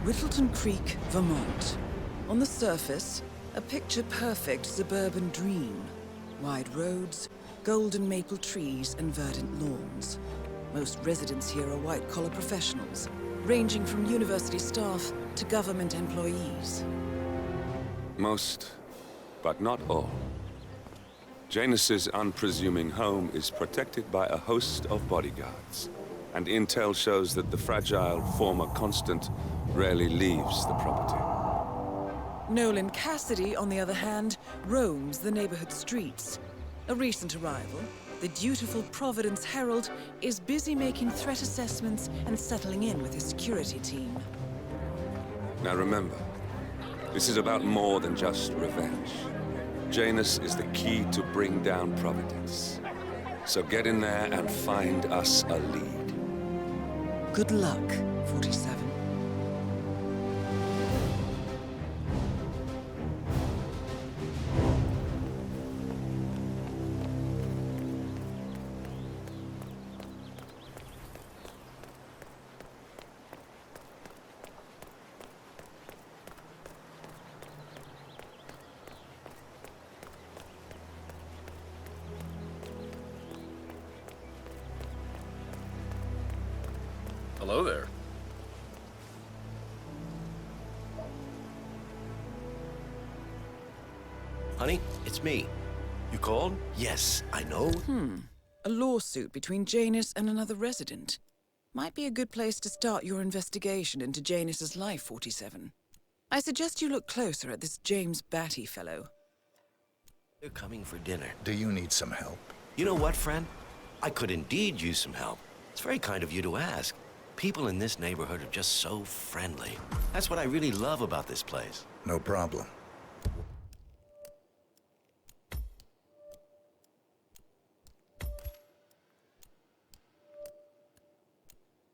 Whittleton Creek, Vermont. On the surface, a picture-perfect suburban dream. Wide roads, golden maple trees, and verdant lawns. Most residents here are white-collar professionals, ranging from university staff to government employees. Most, but not all. Janus's unpresuming home is protected by a host of bodyguards, and intel shows that the fragile former Constant rarely leaves the property. Nolan Cassidy, on the other hand, roams the neighborhood streets. A recent arrival, the dutiful Providence Herald is busy making threat assessments and settling in with his security team. Now remember, this is about more than just revenge. Janus is the key to bring down Providence. So get in there and find us a lead. Good luck, 47. Hello there. Honey, it's me. You called? Yes, I know. A lawsuit between Janus and another resident. Might be a good place to start your investigation into Janus's life, 47. I suggest you look closer at this James Batty fellow. They're coming for dinner. Do you need some help? You know what, friend? I could indeed use some help. It's very kind of you to ask. People in this neighborhood are just so friendly. That's what I really love about this place. No problem.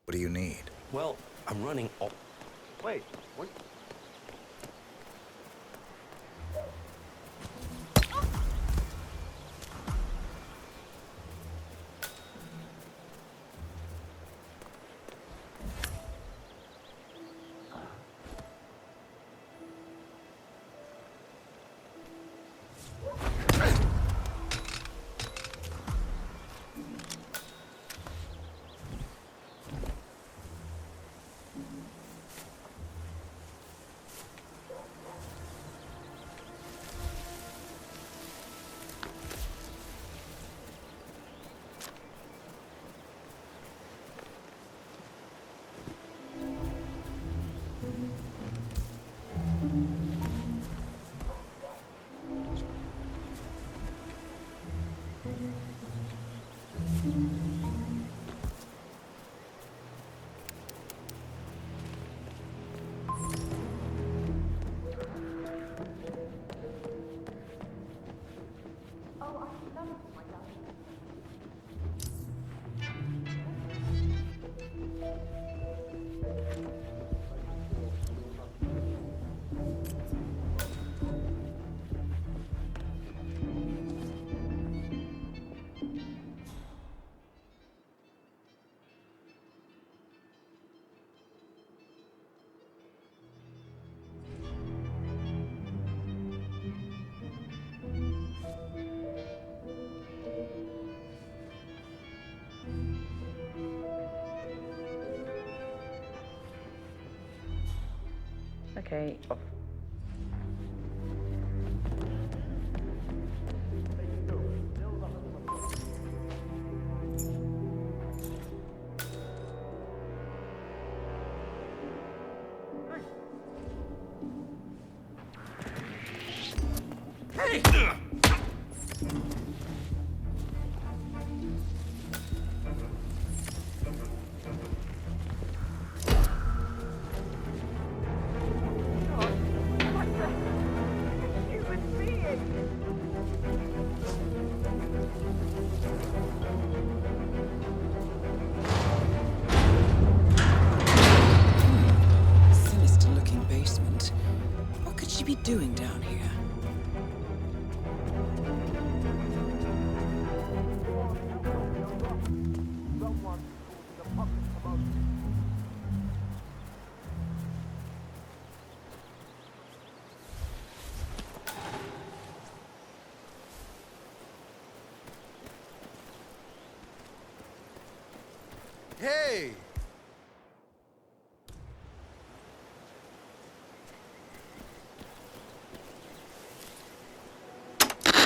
What do you need? Well, I'm running all... Wait, what? Okay. Hey! Sinister-looking basement. What could she be doing down here? Hey!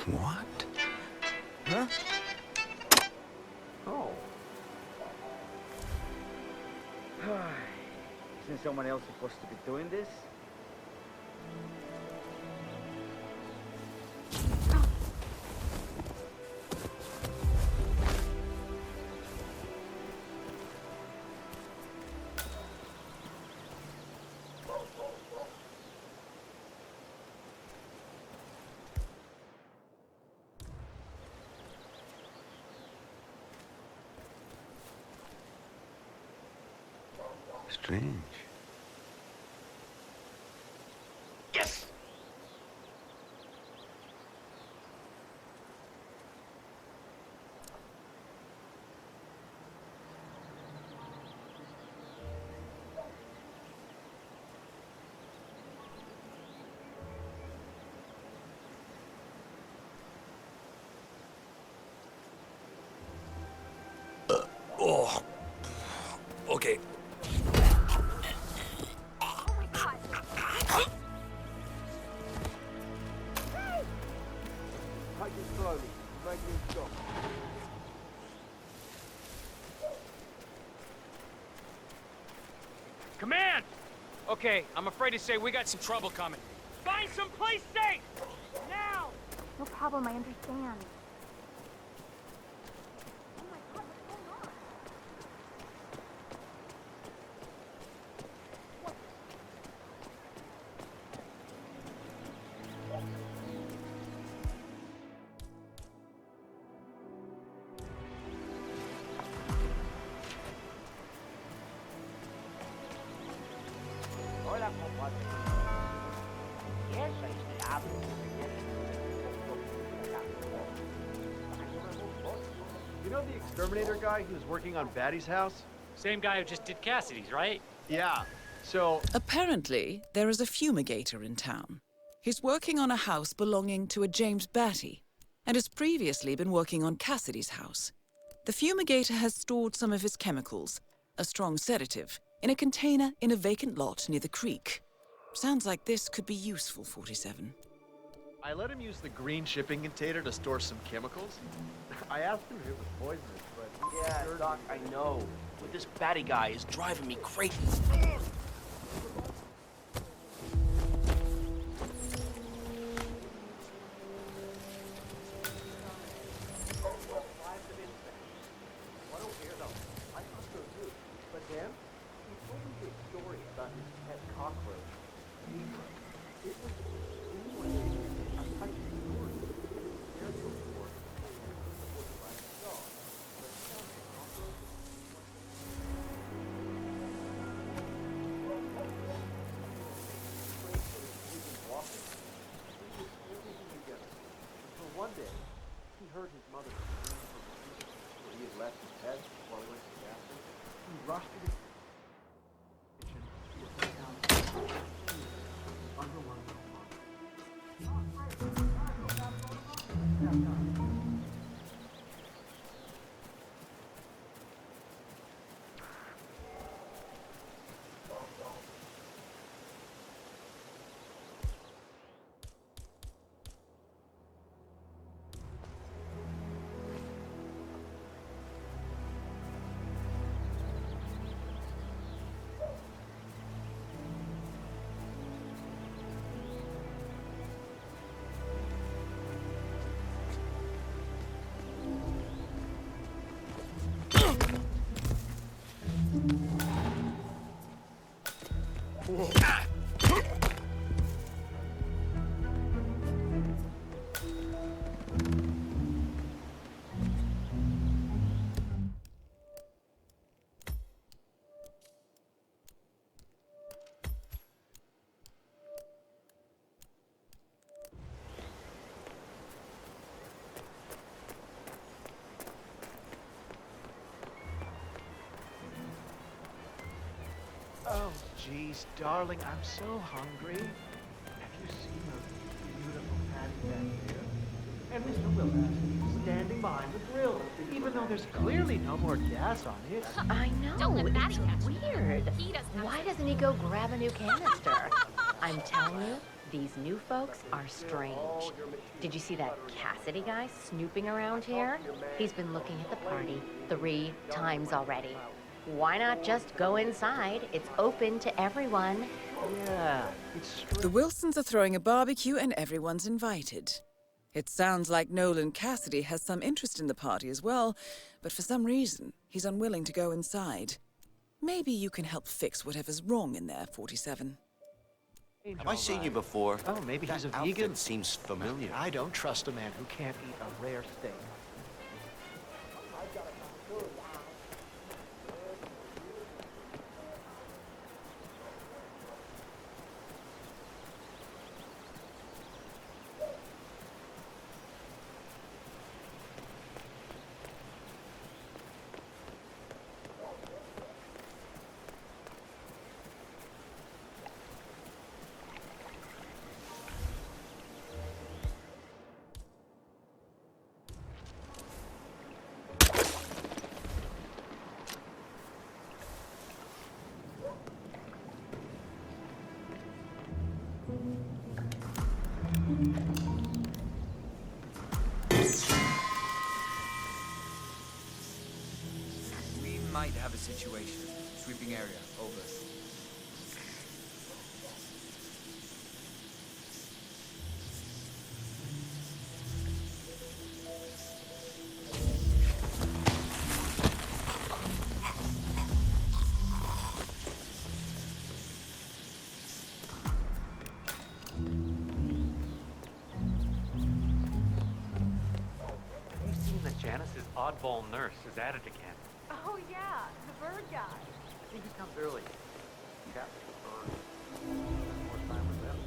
What? Huh? Oh. Isn't someone else supposed to be doing this? Strange. Yes! Oh. Okay. Cut you slowly. Make me stop. Command! Okay, I'm afraid to say we got some trouble coming. Find some place safe! Now! No problem, I understand. Oh my god, what's going on? Hola, compadre. Yes, I have. You know the exterminator guy who was working on Batty's house? Same guy who just did Cassidy's, right? Yeah. So, Apparently, there is a fumigator in town. He's working on a house belonging to a James Batty, and has previously been working on Cassidy's house. The fumigator has stored some of his chemicals, a strong sedative, in a container in a vacant lot near the creek. Sounds like this could be useful, 47. I let him use the green shipping container to store some chemicals. I asked him if it was poisonous, but... Yeah, Doc, I know. But this Batty guy is driving me crazy. What a weirdo. I thought so too. But then, he told me this story about his pet cockroach. It was a touching story. There's your report. Reported by a dog. But it sounds like a cockroach. Walking. He was everything together. Until one day, he heard his mother scream from the kitchen where he had left his bed while he went to the bathroom. He rushed to the kitchen. He was down under one of the Oh, geez, darling, I'm so hungry. Have you seen the beautiful patty back there? And Mr. Willis, standing behind the grill. Even Even though there's clearly no more gas on it. I know, it's weird. Why doesn't he go grab a new canister? I'm telling you, these new folks are strange. Did you see that Cassidy guy snooping around here? He's been looking at the party 3 times already. Why not just go inside? It's open to everyone. Yeah, it's strange. The Wilsons are throwing a barbecue and everyone's invited. It sounds like Nolan Cassidy has some interest in the party as well, but for some reason, he's unwilling to go inside. Maybe you can help fix whatever's wrong in there, 47. Have I seen you before? Oh, maybe he's a That vegan. outfit seems familiar. I don't trust a man who can't eat a rare steak. We might have a situation. Sweeping area, over. Have you seen that Janice's oddball nurse is at it again? Oh yeah, the bird guy. I think he comes early. Captain Bird. More time with them.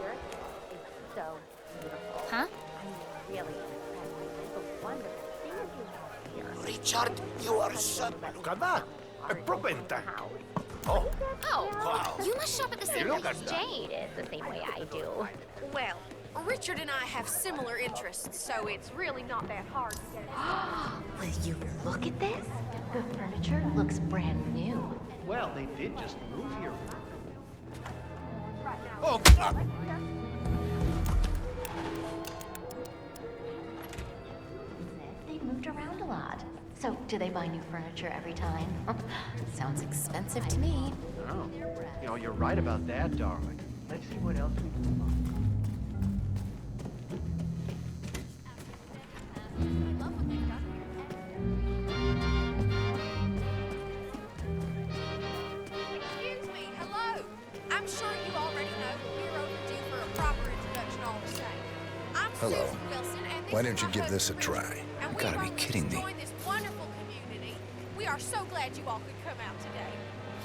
Yours is so beautiful. Huh? I'm really impressed. It's a wonderful thing you have here. Richard, you are so... Look at that. A propenta. Oh, Wow. You must shop at the same Look place. at that. Jade is the same way I do. Well, Richard and I have similar interests, so it's really not that hard to get it. Will you look at this? The furniture looks brand new. Well, they did just move here. Oh, God. They've moved around a lot. So, do they buy new furniture every time? Sounds expensive to me. Oh, you know, you're right about that, darling. Let's see what else we can find. Excuse me, hello. I'm sure you already know that we're overdue for a proper introduction all the same. I'm Hello. Susan Wilson, and this Why is don't you my give this a husband, try? Richard, and You we gotta be hope kidding you me. join this wonderful community. We are so glad you all could come out today.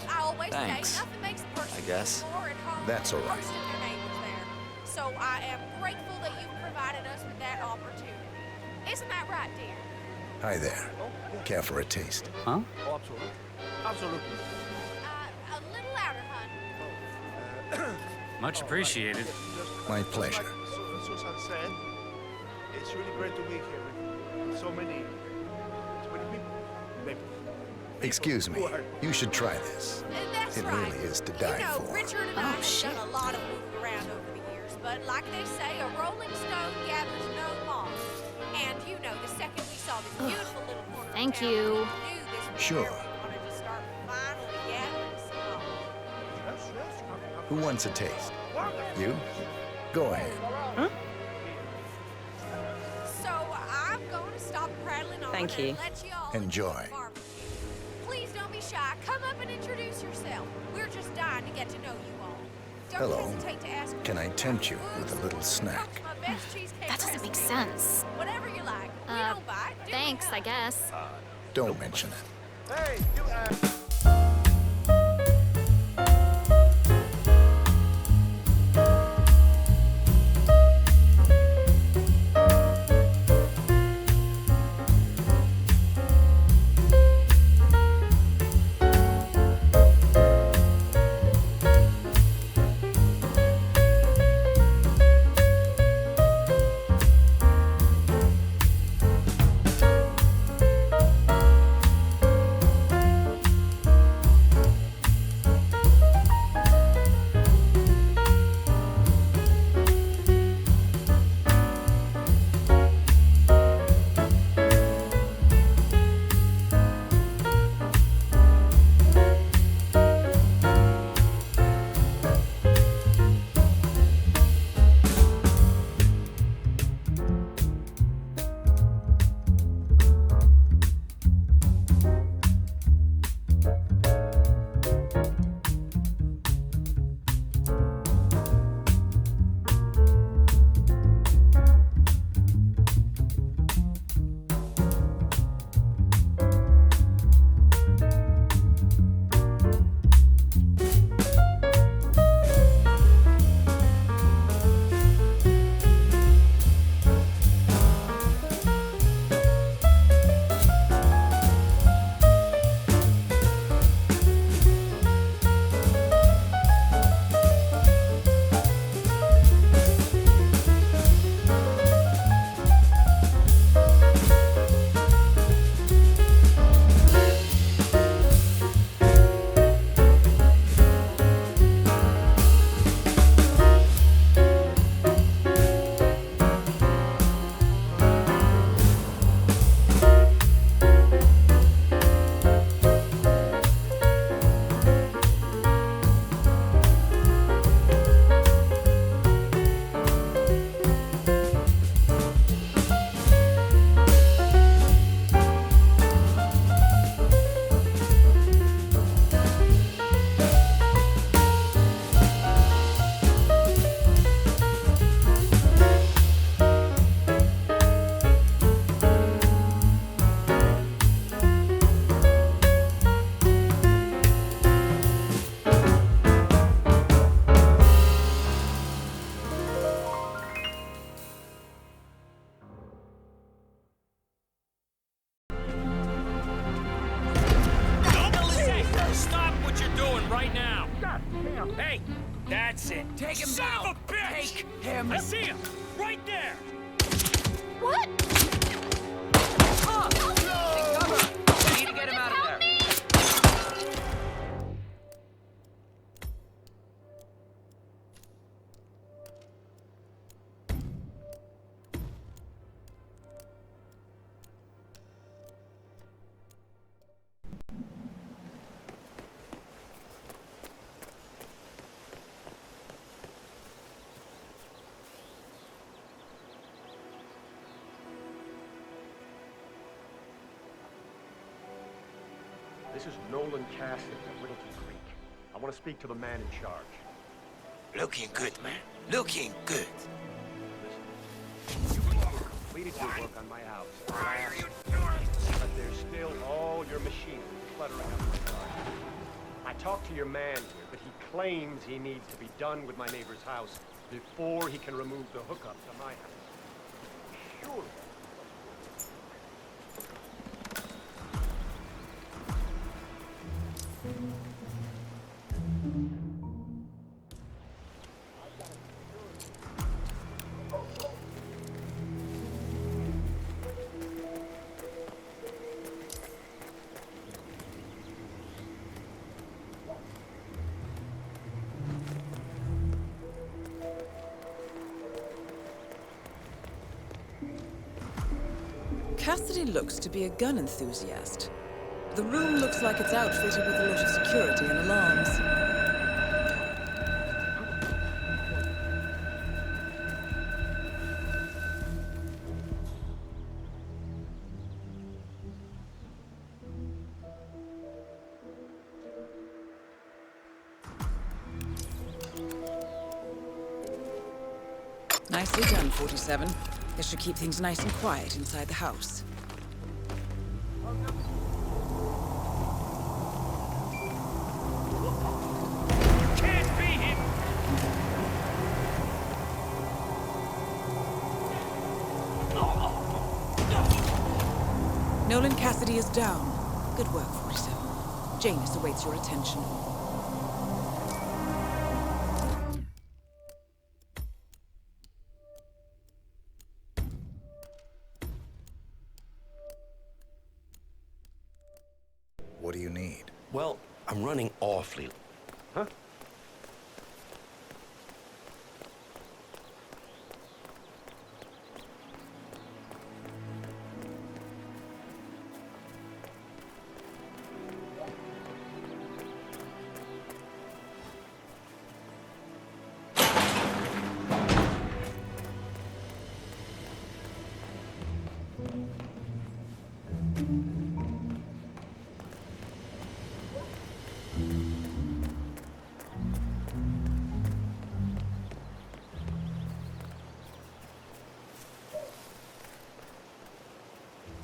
I always Thanks. say nothing makes a person I guess. feel more at home That's than all right. hosting their neighbors there. So I am grateful that you've provided us with that opportunity. Isn't that right, dear? Hi there. Care for a taste? Huh? Oh, absolutely. Absolutely. A little louder, hun. Much appreciated. My pleasure. Like Susan said, it's really great to be here with so many people. Excuse me. You should try this. That's It right. really is to die You know, for. Richard and I have done a lot of moving around over the years, but like they say, a rolling stone gathers no moss. And you know, the second we saw this beautiful little corner of Thank town, you. we knew this was Sure. where we wanted to start finally gathering some moss. Who wants a taste? You? Go ahead. So I'm going to stop prattling on Thank and you. let you all Enjoy. the barbecue. Please don't be shy. Come up and introduce yourself. We're just dying to get to know you all. Don't Hello. hesitate to ask Can I questions tempt you about with a foods. little snack? Comes my best cheesecake That doesn't make recipe. sense. Whatever you like. We don't bite. Do we, Thanks, huh? I guess. Don't mention it. Hey, you Hey, that's it. Take him down. Son of a bitch! Take him. I see him. Right there. What? Take cover. We need to get him out of there. This is Nolan Cassidy at Whittleton Creek. I want to speak to the man in charge. Looking good, man. Looking good. Listen, you completed your work on my house. Why are you doing? But there's still all your machinery cluttering up my garden. I talked to your man here, but he claims he needs to be done with my neighbor's house before he can remove the hookup to my house. Surely. Cassidy looks to be a gun enthusiast. The room looks like it's outfitted with a lot of security and alarms. Nicely done, 47. This should keep things nice and quiet inside the house. Can't beat him. Nolan Cassidy is down. Good work, 47. Janus awaits your attention. What do you need? Well, I'm running awfully. Huh?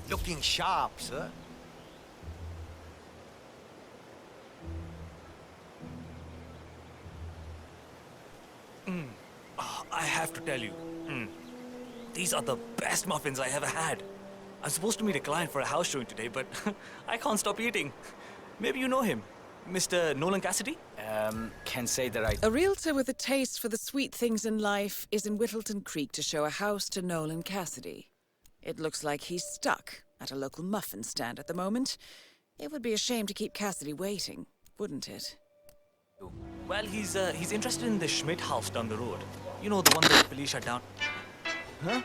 Looking sharp, sir. I have to tell you, these are the best muffins I ever had. I'm supposed to meet a client for a house showing today, but I can't stop eating. Maybe you know him, Mr. Nolan Cassidy? Can say that I... A realtor with a taste for the sweet things in life is in Whittleton Creek to show a house to Nolan Cassidy. It looks like he's stuck at a local muffin stand at the moment. It would be a shame to keep Cassidy waiting, wouldn't it? Well, he's interested in the Schmidt house down the road. You know, the one that police shut down. Huh?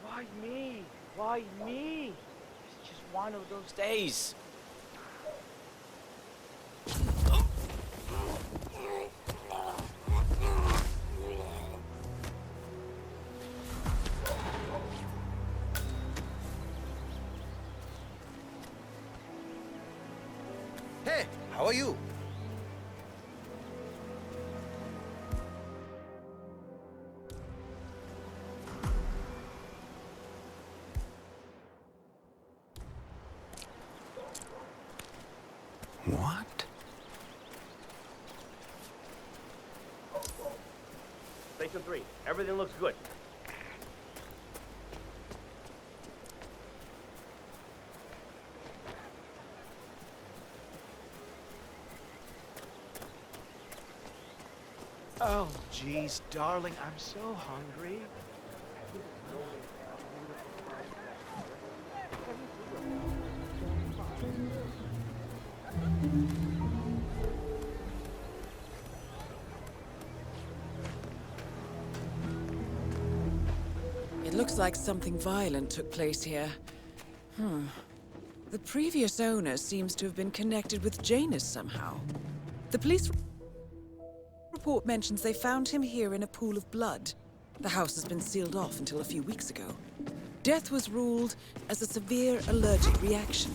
Why me? Why me? It's just one of those days. Hey, how are you? What? Station 3, everything looks good. Oh, jeez, darling, I'm so hungry. It looks like something violent took place here. The previous owner seems to have been connected with Janus somehow. The police report mentions they found him here in a pool of blood. The house has been sealed off until a few weeks ago. Death was ruled as a severe allergic reaction.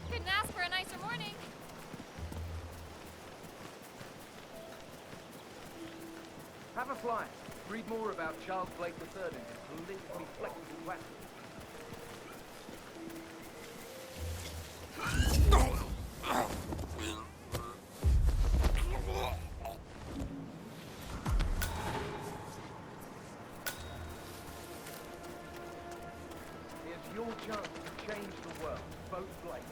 Couldn't ask for a nicer morning. Have a fly. Read more about Charles Blake III and his politically flexible weapons. Here's your chance to change the world. Vote Blake.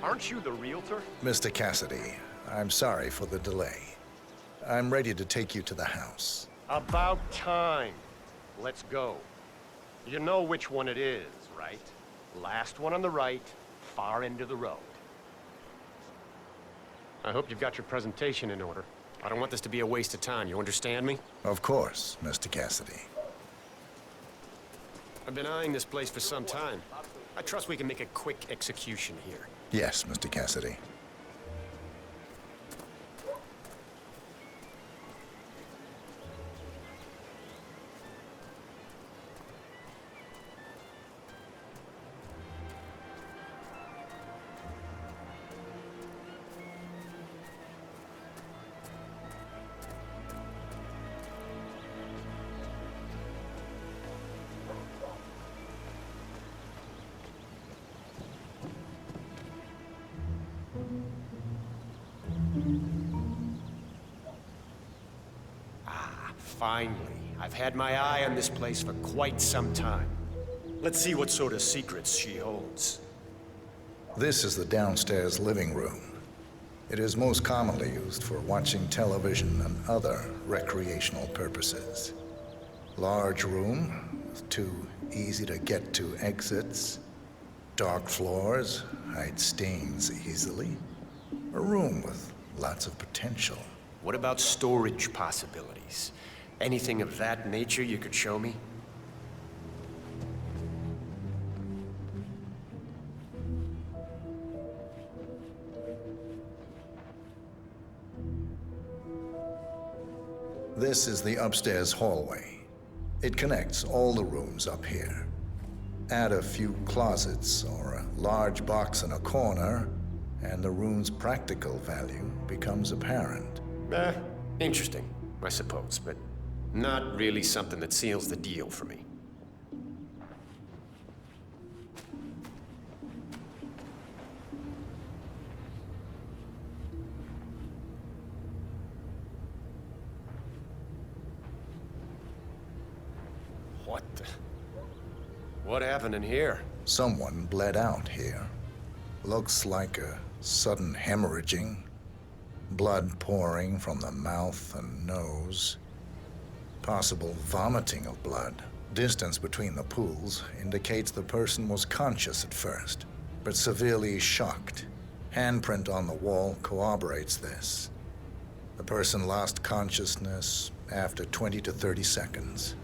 Aren't you the realtor? Mr. Cassidy, I'm sorry for the delay. I'm ready to take you to the house. About time. Let's go. You know which one it is, right? Last one on the right, far end of the road. I hope you've got your presentation in order. I don't want this to be a waste of time, you understand me? Of course, Mr. Cassidy. I've been eyeing this place for some time. I trust we can make a quick execution here. Yes, Mr. Cassidy. Finally. I've had my eye on this place for quite some time. Let's see what sort of secrets she holds. This is the downstairs living room. It is most commonly used for watching television and other recreational purposes. Large room with two easy-to-get-to exits. Dark floors hide stains easily. A room with lots of potential. What about storage possibilities? Anything of that nature you could show me? This is the upstairs hallway. It connects all the rooms up here. Add a few closets or a large box in a corner, and the room's practical value becomes apparent. Interesting, I suppose, but not really something that seals the deal for me. What the... What happened in here? Someone bled out here. Looks like a sudden hemorrhaging, blood pouring from the mouth and nose, possible vomiting of blood. Distance between the pools indicates the person was conscious at first, but severely shocked. Handprint on the wall corroborates this. The person lost consciousness after 20 to 30 seconds.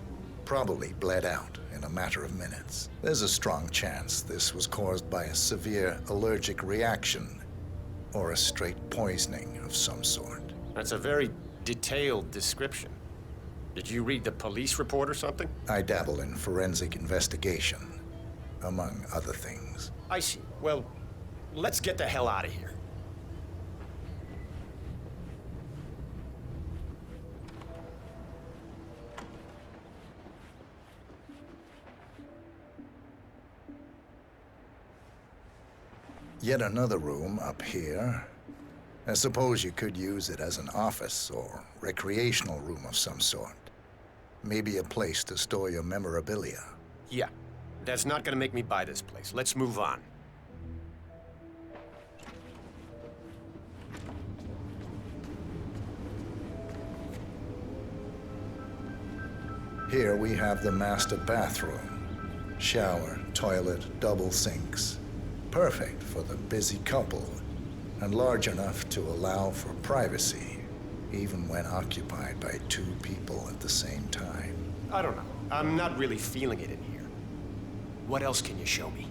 Probably bled out in a matter of minutes. There's a strong chance this was caused by a severe allergic reaction or a straight poisoning of some sort. That's a very detailed description. Did you read the police report or something? I dabble in forensic investigation, among other things. I see. Well, let's get the hell out of here. Yet another room up here. I suppose you could use it as an office or recreational room of some sort. Maybe a place to store your memorabilia. Yeah, that's not gonna make me buy this place. Let's move on. Here we have the master bathroom. Shower, toilet, double sinks. Perfect for the busy couple, and large enough to allow for privacy, even when occupied by two people at the same time. I don't know. I'm not really feeling it in here. What else can you show me?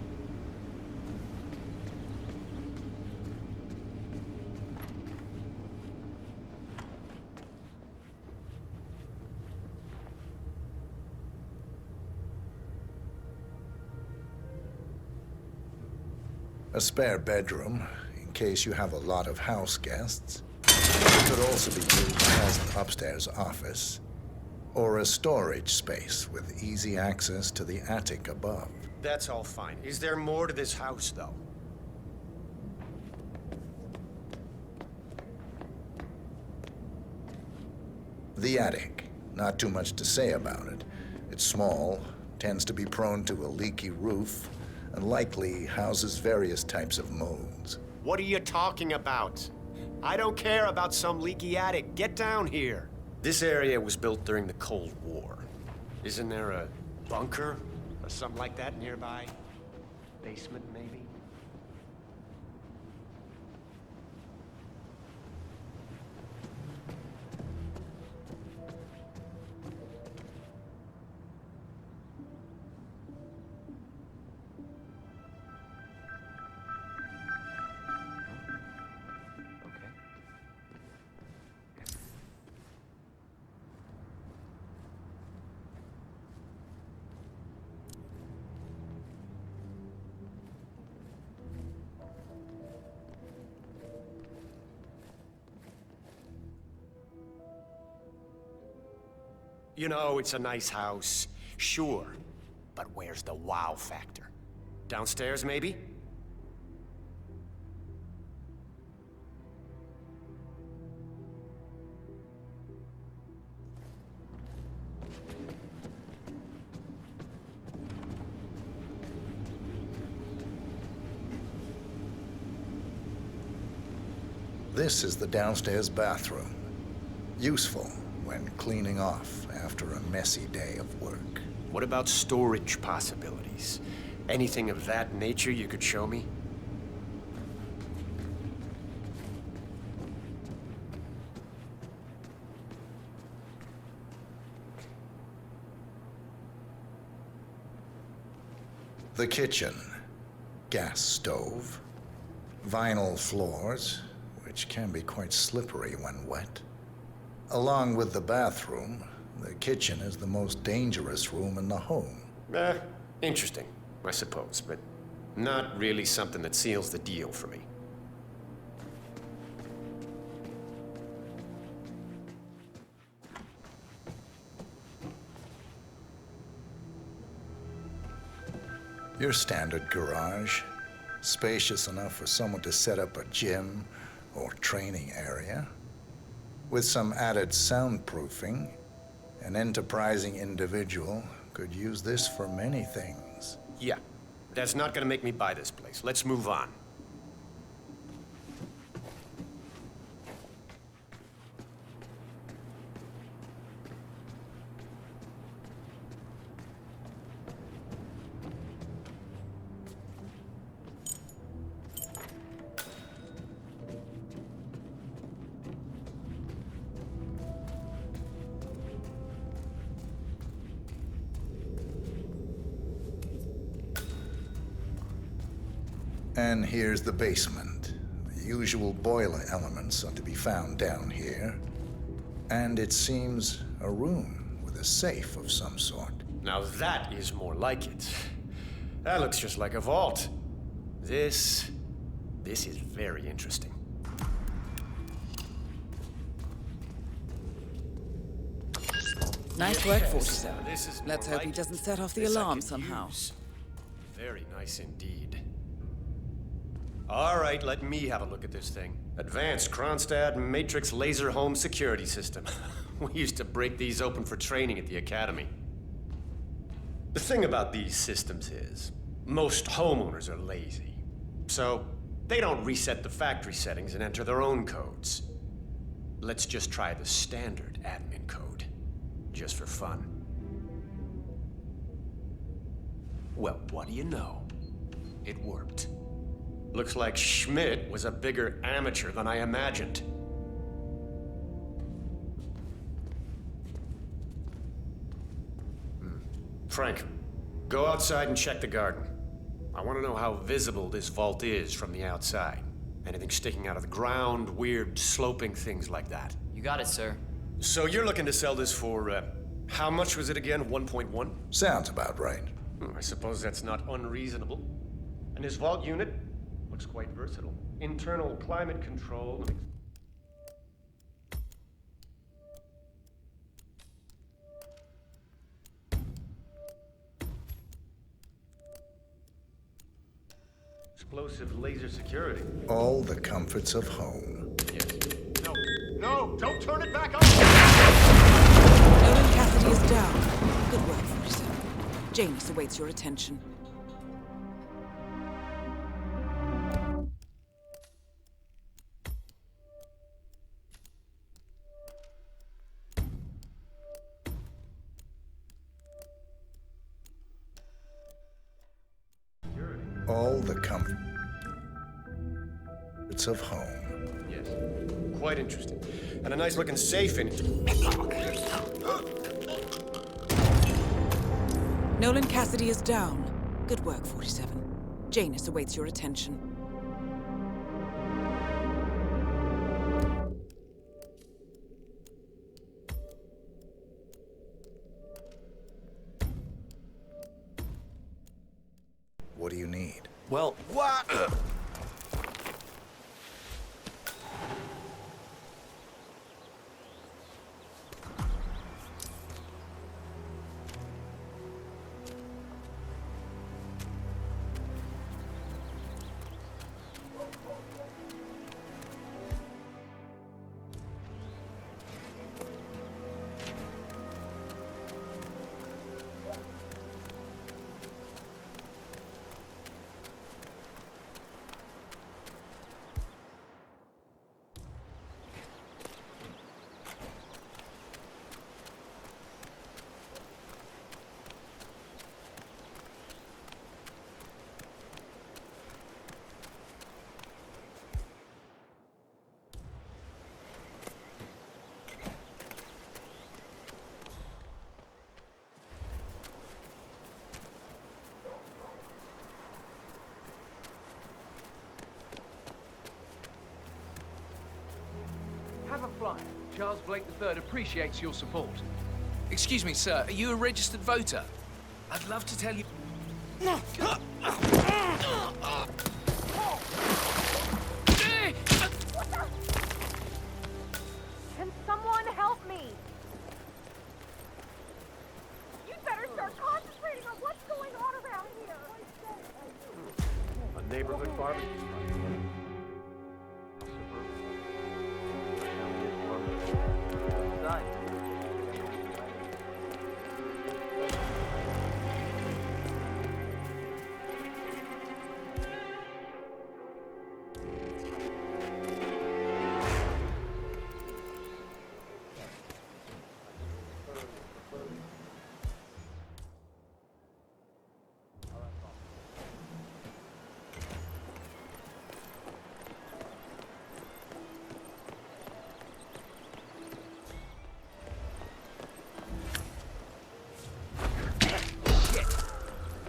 A spare bedroom, in case you have a lot of house guests. It could also be used as an upstairs office, or a storage space with easy access to the attic above. That's all fine. Is there more to this house, though? The attic. Not too much to say about it. It's small, tends to be prone to a leaky roof, and likely houses various types of molds. What are you talking about? I don't care about some leaky attic. Get down here. This area was built during the Cold War. Isn't there a bunker or something like that nearby? Basement, maybe? You know, it's a nice house, sure, but where's the wow factor? Downstairs, maybe? This is the downstairs bathroom. Useful when cleaning off after a messy day of work. What about storage possibilities? Anything of that nature you could show me? The kitchen. Gas stove. Vinyl floors, which can be quite slippery when wet. Along with the bathroom, the kitchen is the most dangerous room in the home. Interesting, I suppose, but not really something that seals the deal for me. Your standard garage, spacious enough for someone to set up a gym or training area. With some added soundproofing, an enterprising individual could use this for many things. Yeah, that's not gonna make me buy this place. Let's move on. And here's the basement. The usual boiler elements are to be found down here. And it seems a room with a safe of some sort. Now that is more like it. That looks just like a vault. This is very interesting. Nice work, Yes, 47. this is Let's more hope he like doesn't it. set off the This I alarm can somehow. use. Very nice indeed. All right, let me have a look at this thing. Advanced Kronstadt Matrix Laser Home Security System. We used to break these open for training at the academy. The thing about these systems is, most homeowners are lazy. So, they don't reset the factory settings and enter their own codes. Let's just try the standard admin code, just for fun. Well, what do you know? It worked. Looks like Schmidt was a bigger amateur than I imagined. Frank, go outside and check the garden. I want to know how visible this vault is from the outside. Anything sticking out of the ground, weird sloping things like that. You got it, sir. So you're looking to sell this for, how much was it again? 1.1? Sounds about right. I suppose that's not unreasonable. And this vault unit looks quite versatile. Internal climate control. Explosive laser security. All the comforts of home. Yes. No, no, don't turn it back on! Nolan Cassidy is down. Good work, 47. Janus awaits your attention. All the comforts of home. Yes. Quite interesting. And a nice looking safe in it. Nolan Cassidy is down. Good work, 47. Janus awaits your attention. What do you need? Well, What? Have a flyer. Charles Blake III appreciates your support. Excuse me, sir. Are you a registered voter? I'd love to tell you... Can someone help me? You'd better start concentrating on what's going on around here. A neighborhood barbecue.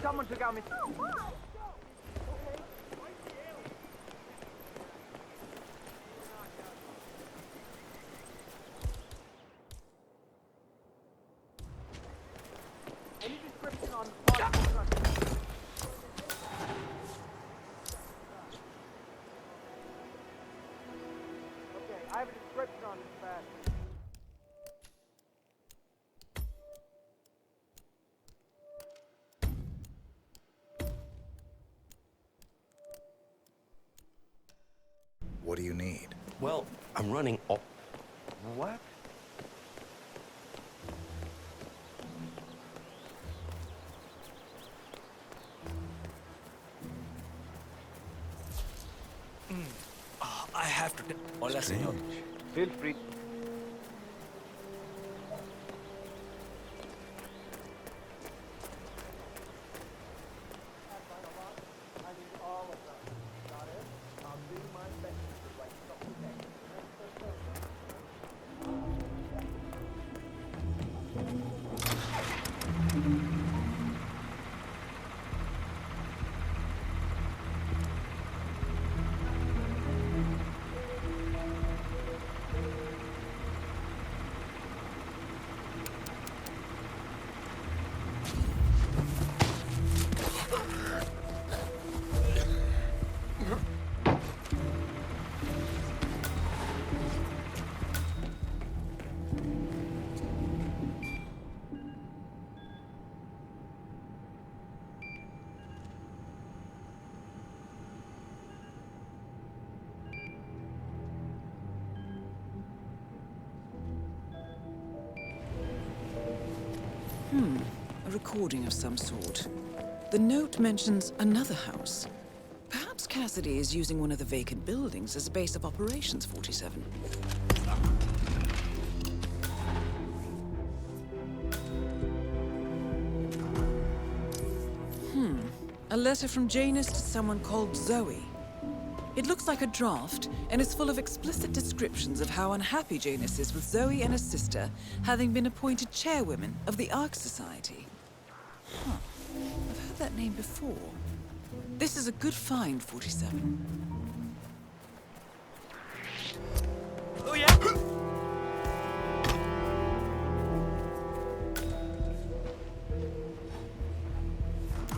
Someone took out Miss... I have a description on this bastard. What do you need? Well, I'm running What? I have to... Hola, señor. Feel free. A recording of some sort. The note mentions another house. Perhaps Cassidy is using one of the vacant buildings as a base of operations, 47. A letter from Janus to someone called Zoe. It looks like a draft, and is full of explicit descriptions of how unhappy Janus is with Zoe and her sister having been appointed chairwomen of the Ark Society. Huh. I've heard that name before. This is a good find, 47. Oh, yeah?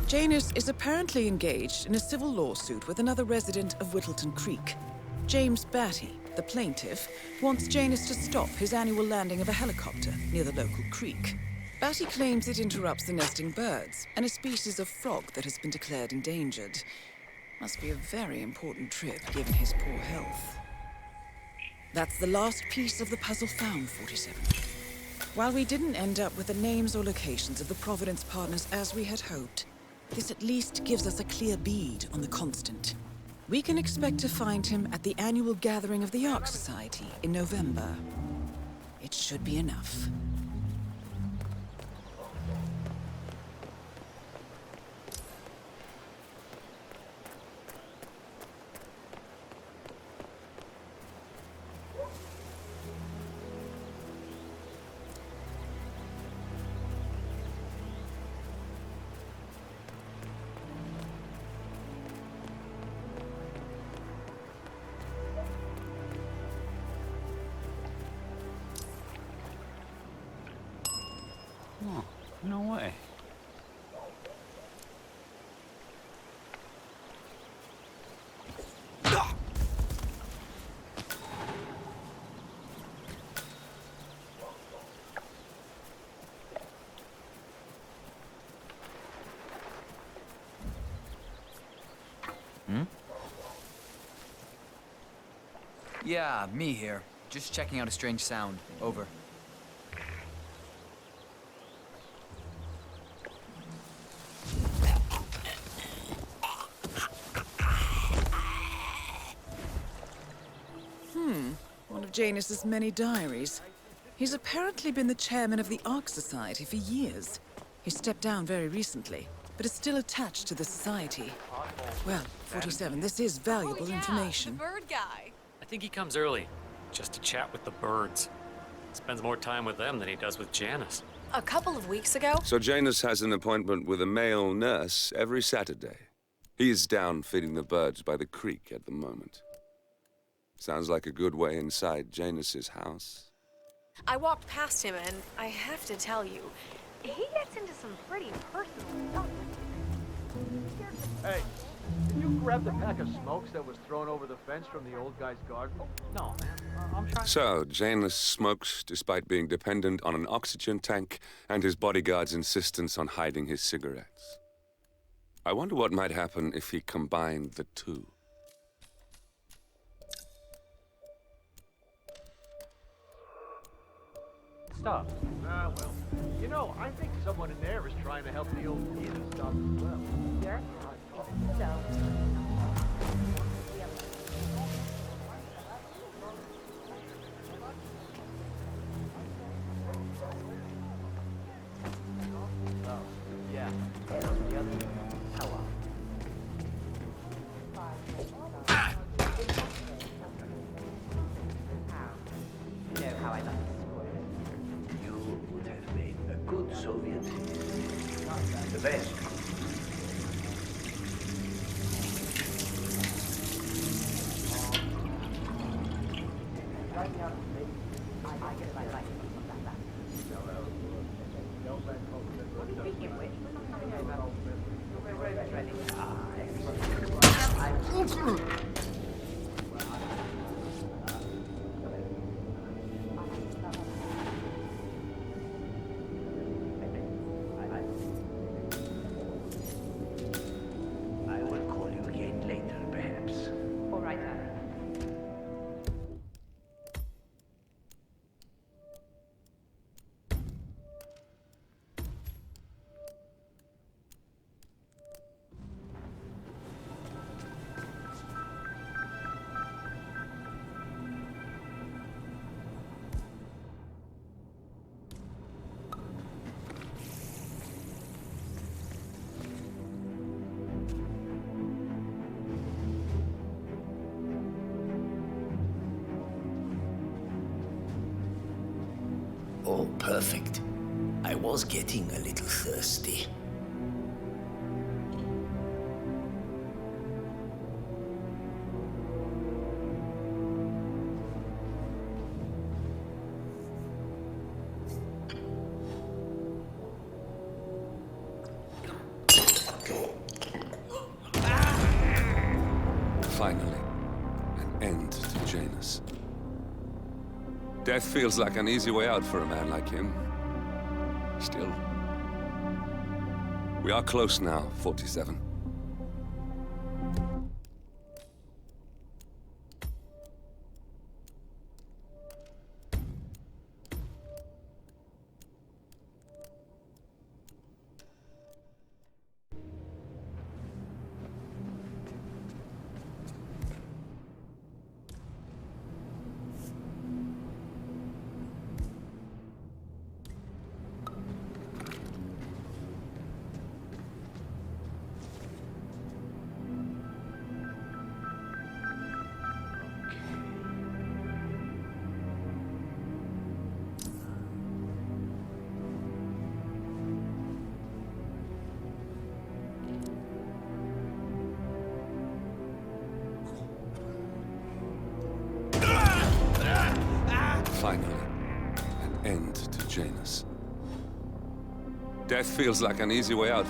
Janus is apparently engaged in a civil lawsuit with another resident of Whittleton Creek. James Batty, the plaintiff, wants Janus to stop his annual landing of a helicopter near the local creek. Batty claims it interrupts the nesting birds and a species of frog that has been declared endangered. Must be a very important trip, given his poor health. That's the last piece of the puzzle found, 47. While we didn't end up with the names or locations of the Providence partners as we had hoped, this at least gives us a clear bead on the Constant. We can expect to find him at the annual gathering of the Ark Society in November. It should be enough. Oh, no way. Yeah, me here. Just checking out a strange sound. Over. One of Janus's many diaries. He's apparently been the chairman of the Ark Society for years. He stepped down very recently, but is still attached to the society. Well, 47, this is valuable information. The bird guy. I think he comes early, just to chat with the birds. Spends more time with them than he does with Janus. A couple of weeks ago... So Janus has an appointment with a male nurse every Saturday. He's down feeding the birds by the creek at the moment. Sounds like a good way inside Janus's house. I walked past him, and I have to tell you, He gets into some pretty personal stuff. Hey, Did you grab the pack of smokes that was thrown over the fence from the old guy's garden? No, man. I'm trying. So, Janus smokes despite being dependent on an oxygen tank and his bodyguard's insistence on hiding his cigarettes. I wonder what might happen if he combined the two. Stop. Ah, well. You know, I think someone in there is trying to help the old geezer stop as well. Sure. So. Oh, yeah. The other. Hello. You know how I love this. You would have made a good Soviet. The best. I will call you again later, perhaps. All right, Oh, perfect. I was getting a little thirsty. Finally, an end to Janus. Death feels like an easy way out for a man like him. Still. We are close now, 47. Finally, an end to Janus. Death feels like an easy way out.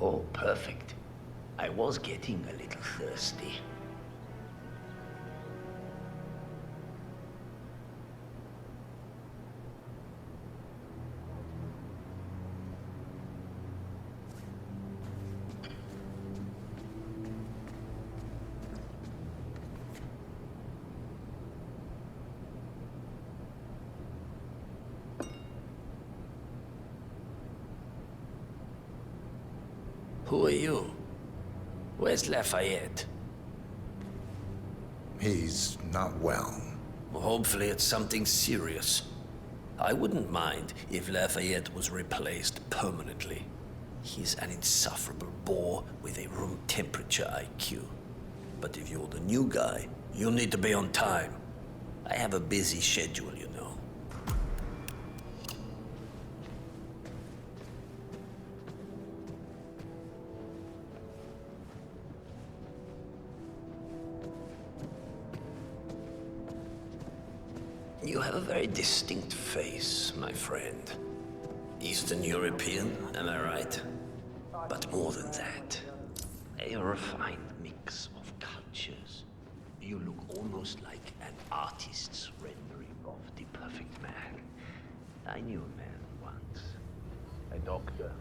Oh, perfect. I was getting a little thirsty. Who are you? Where's Lafayette? He's not well. Well, hopefully it's something serious. I wouldn't mind if Lafayette was replaced permanently. He's an insufferable bore with a room temperature IQ. But if you're the new guy, you'll need to be on time. I have a busy schedule, you know. You have a very distinct face, my friend. Eastern European, am I right? But more than that, a refined mix of cultures. You look almost like an artist's rendering of the perfect man. I knew a man once, a doctor.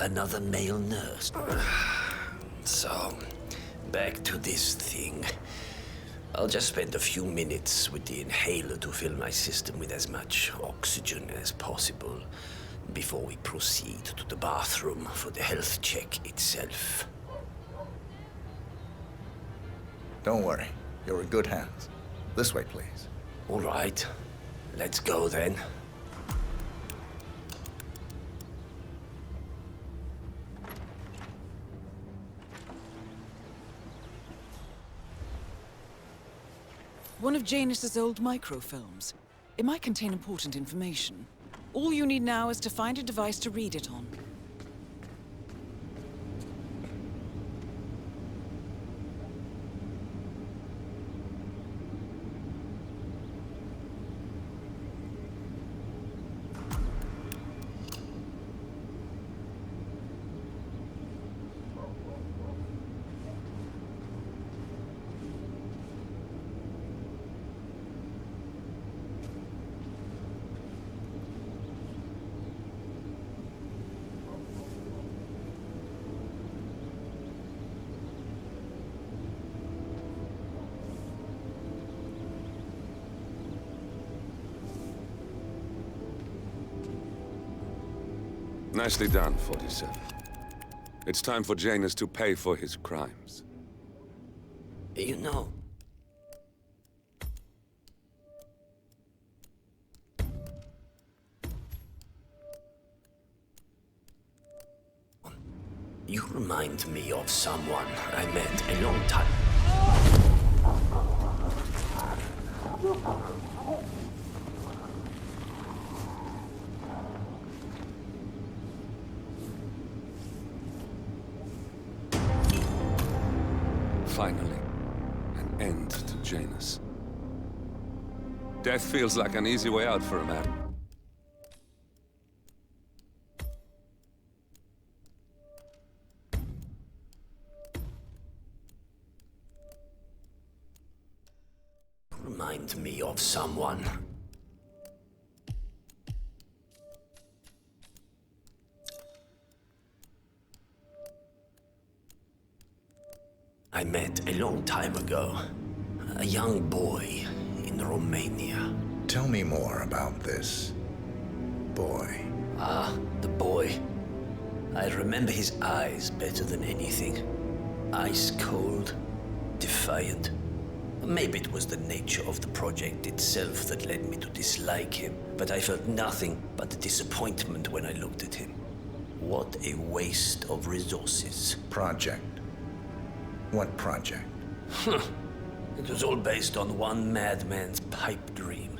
Another male nurse. So, back to this thing. I'll just spend a few minutes with the inhaler to fill my system with as much oxygen as possible before we proceed to the bathroom for the health check itself. Don't worry. You're in good hands. This way, please. All right. Let's go then. One of Janus's old microfilms. It might contain important information. All you need now is to find a device to read it on. Nicely done, 47. It's time for Janus to pay for his crimes. You know... You remind me of someone I met a long time... Finally, an end to Janus. Death feels like an easy way out for a man. Remind me of someone. I met a long time ago. A young boy in Romania. Tell me more about this boy. Ah, the boy. I remember his eyes better than anything. Ice cold, defiant. Maybe it was the nature of the project itself that led me to dislike him, but I felt nothing but disappointment when I looked at him. What a waste of resources. Project? What project? It was all based on one madman's pipe dream.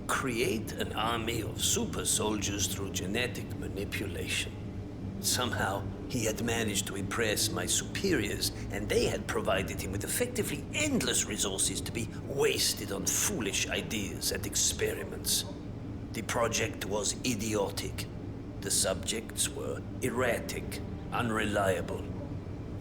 Create an army of super soldiers through genetic manipulation. Somehow, he had managed to impress my superiors, and they had provided him with effectively endless resources to be wasted on foolish ideas and experiments. The project was idiotic. The subjects were erratic, unreliable.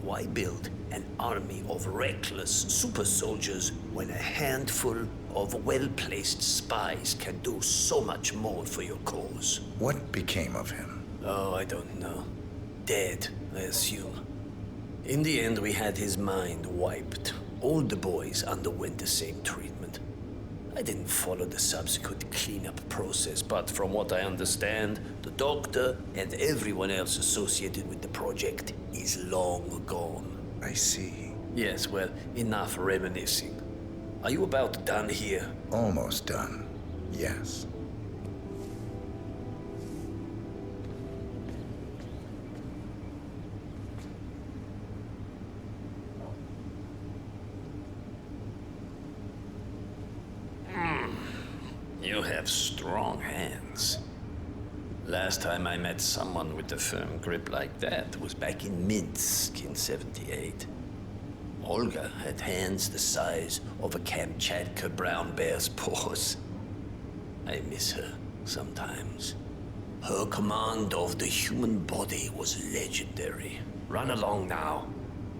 Why build an army of reckless super soldiers when a handful of well-placed spies can do so much more for your cause? What became of him? Oh, I don't know. Dead, I assume. In the end, we had his mind wiped. All the boys underwent the same treatment. I didn't follow the subsequent cleanup process, but from what I understand, the doctor and everyone else associated with the project is long gone. I see. Yes, well, enough reminiscing. Are you about done here? Almost done, yes. You have strong hands. Last time I met someone with a firm grip like that was back in Minsk in '78. Olga had hands the size of a Kamchatka brown bear's paws. I miss her sometimes. Her command of the human body was legendary. Run along now.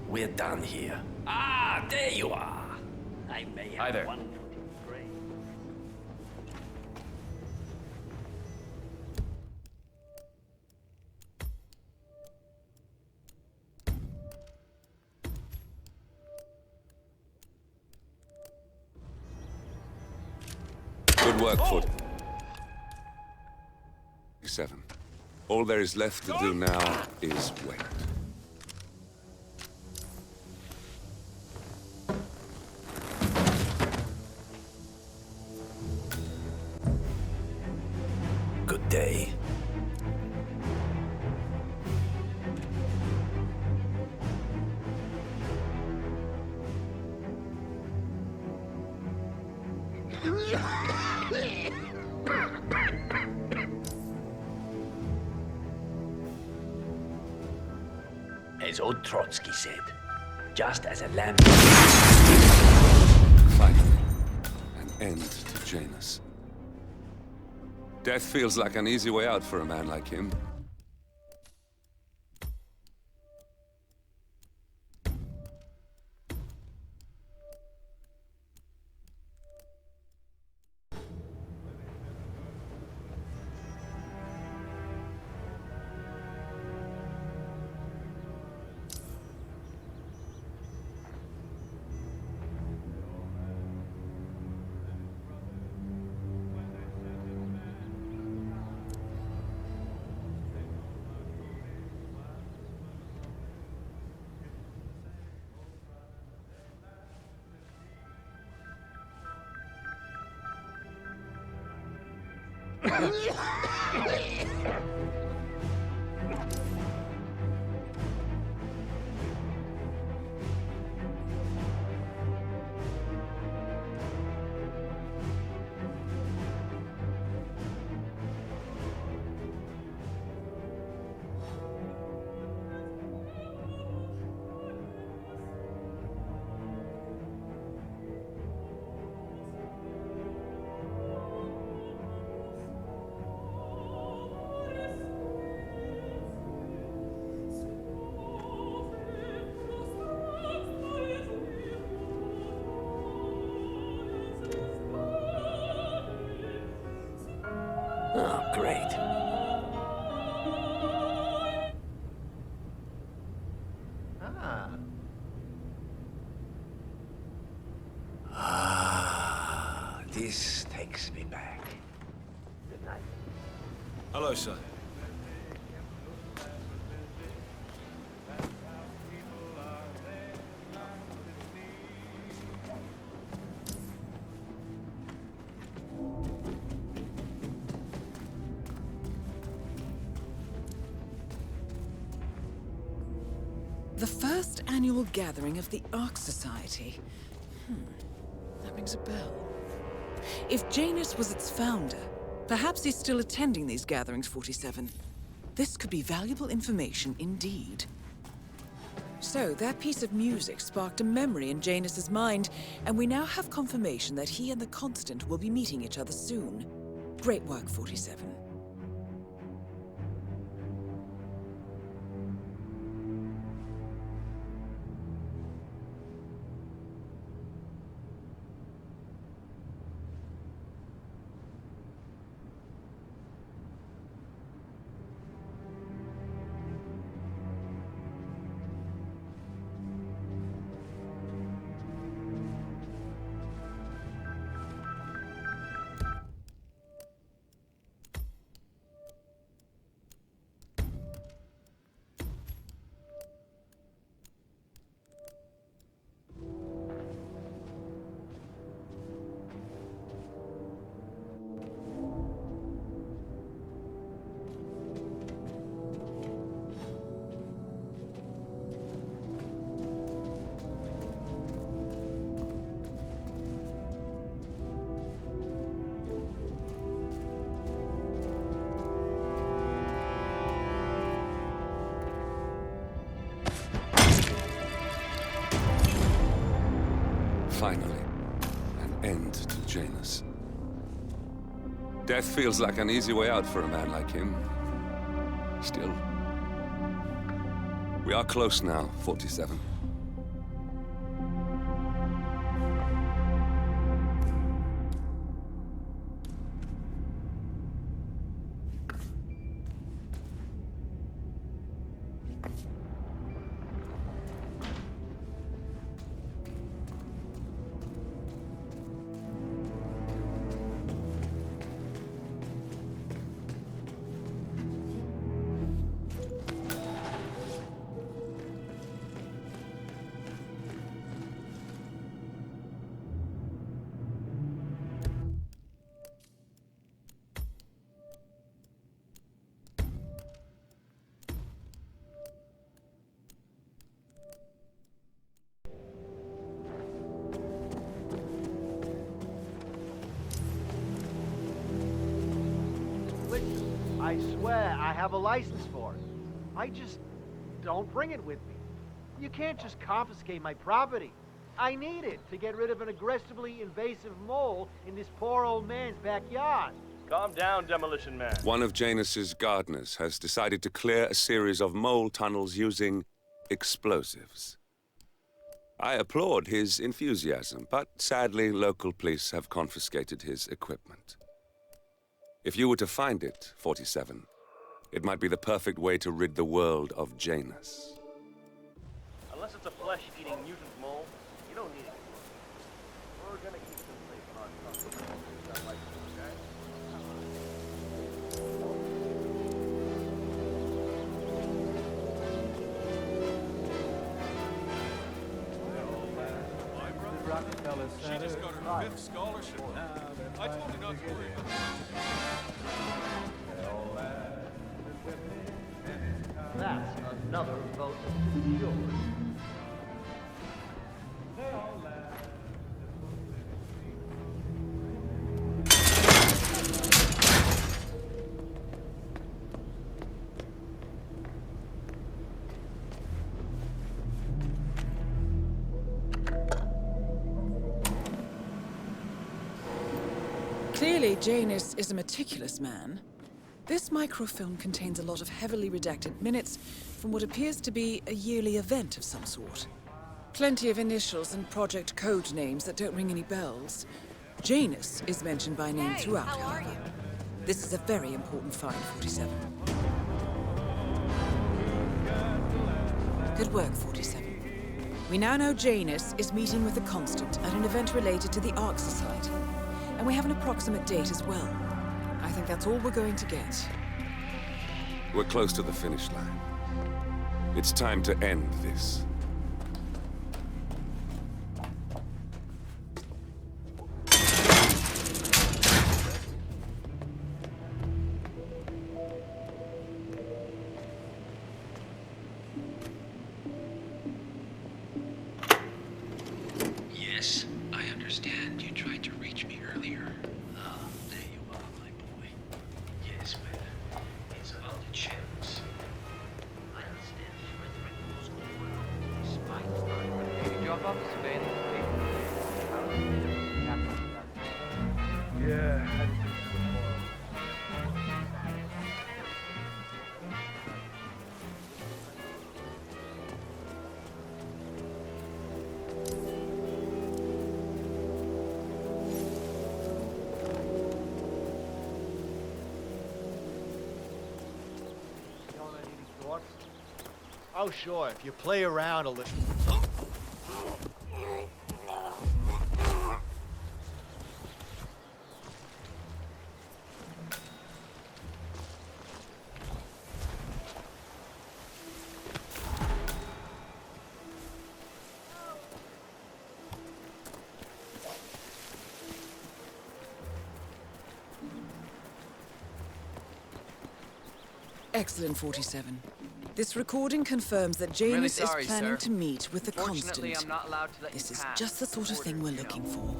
We're done here. Ah, there you are. I may have Hi there. one foot in the grave. Good work, 47. All there is left to do now is wait. Good day. As old Trotsky said, just as a lamb... Finally, an end to Janus. Death feels like an easy way out for a man like him. Oh, great. This takes me back. Good night. Hello, sir. The first annual gathering of the Ark Society. That rings a bell. If Janus was its founder, perhaps he's still attending these gatherings, 47. This could be valuable information indeed. So, that piece of music sparked a memory in Janus's mind, and we now have confirmation that he and the Constant will be meeting each other soon. Great work, 47. to Janus. Death feels like an easy way out for a man like him. Still, we are close now, 47. I swear I have a license for it. I just don't bring it with me. You can't just confiscate my property. I need it to get rid of an aggressively invasive mole in this poor old man's backyard. Calm down, Demolition Man. One of Janus's gardeners has decided to clear a series of mole tunnels using explosives. I applaud his enthusiasm, but sadly, local police have confiscated his equipment. If you were to find it, 47, it might be the perfect way to rid the world of Janus. Unless it's a flesh-eating mutant mole, you don't need it. We're gonna keep them safe on our stuff. Okay? She just got her 5th scholarship. I told her not to worry about it. That's another vote secured. Clearly, Janus is a meticulous man. This microfilm contains a lot of heavily redacted minutes from what appears to be a yearly event of some sort. Plenty of initials and project code names that don't ring any bells. Janus is mentioned by name throughout, however. This is a very important find, 47. Good work, 47. We now know Janus is meeting with the Constant at an event related to the Ark Society. And we have an approximate date as well. I think that's all we're going to get. We're close to the finish line. It's time to end this. Yes, I understand. You tried to reach me earlier. Ah, there you are, my boy. Yes, well, it's about the chance. I understand the brethren was over, despite Did you drop off the surveillance? Yeah, I Oh, sure, if you play around a little. Excellent, 47. This recording confirms that Janus sorry, is planning sir. to meet with the Unfortunately, Constant. I'm not allowed to let This you is pass. just the sort of thing we're looking for.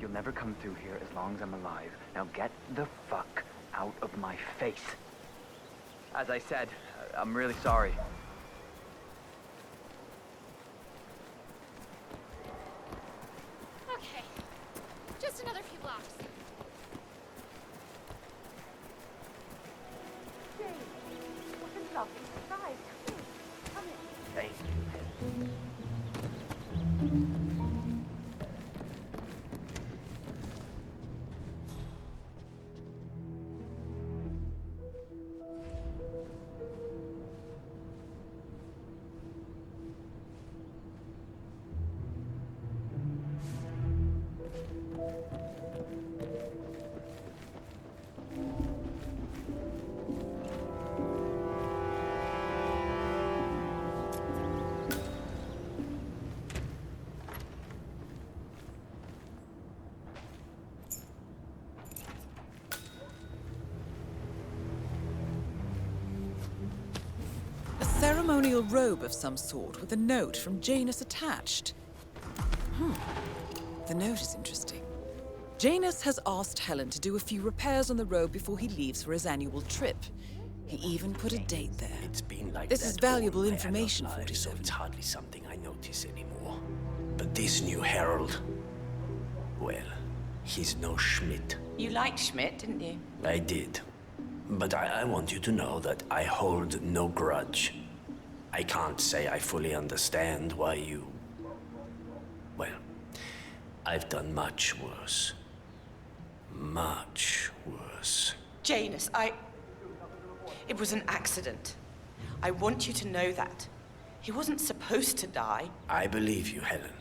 You'll never come through here as long as I'm alive. Now get the fuck out of my face. As I said, I'm really sorry. Okay, blocks. Jane, what a lovely surprise. Come in. Come in. Thank you. A ceremonial robe of some sort with a note from Janus attached. The note is interesting. Janus has asked Helen to do a few repairs on the robe before he leaves for his annual trip. He even put a date there. It's been like This that is valuable all my information, adult life, 47. so it's hardly something I notice anymore. But this new herald, well, he's no Schmidt. You liked Schmidt, didn't you? I did. But I want you to know that I hold no grudge. I can't say I fully understand why you... Well, I've done much worse. Much worse. Janus, It was an accident. I want you to know that. He wasn't supposed to die. I believe you, Helen.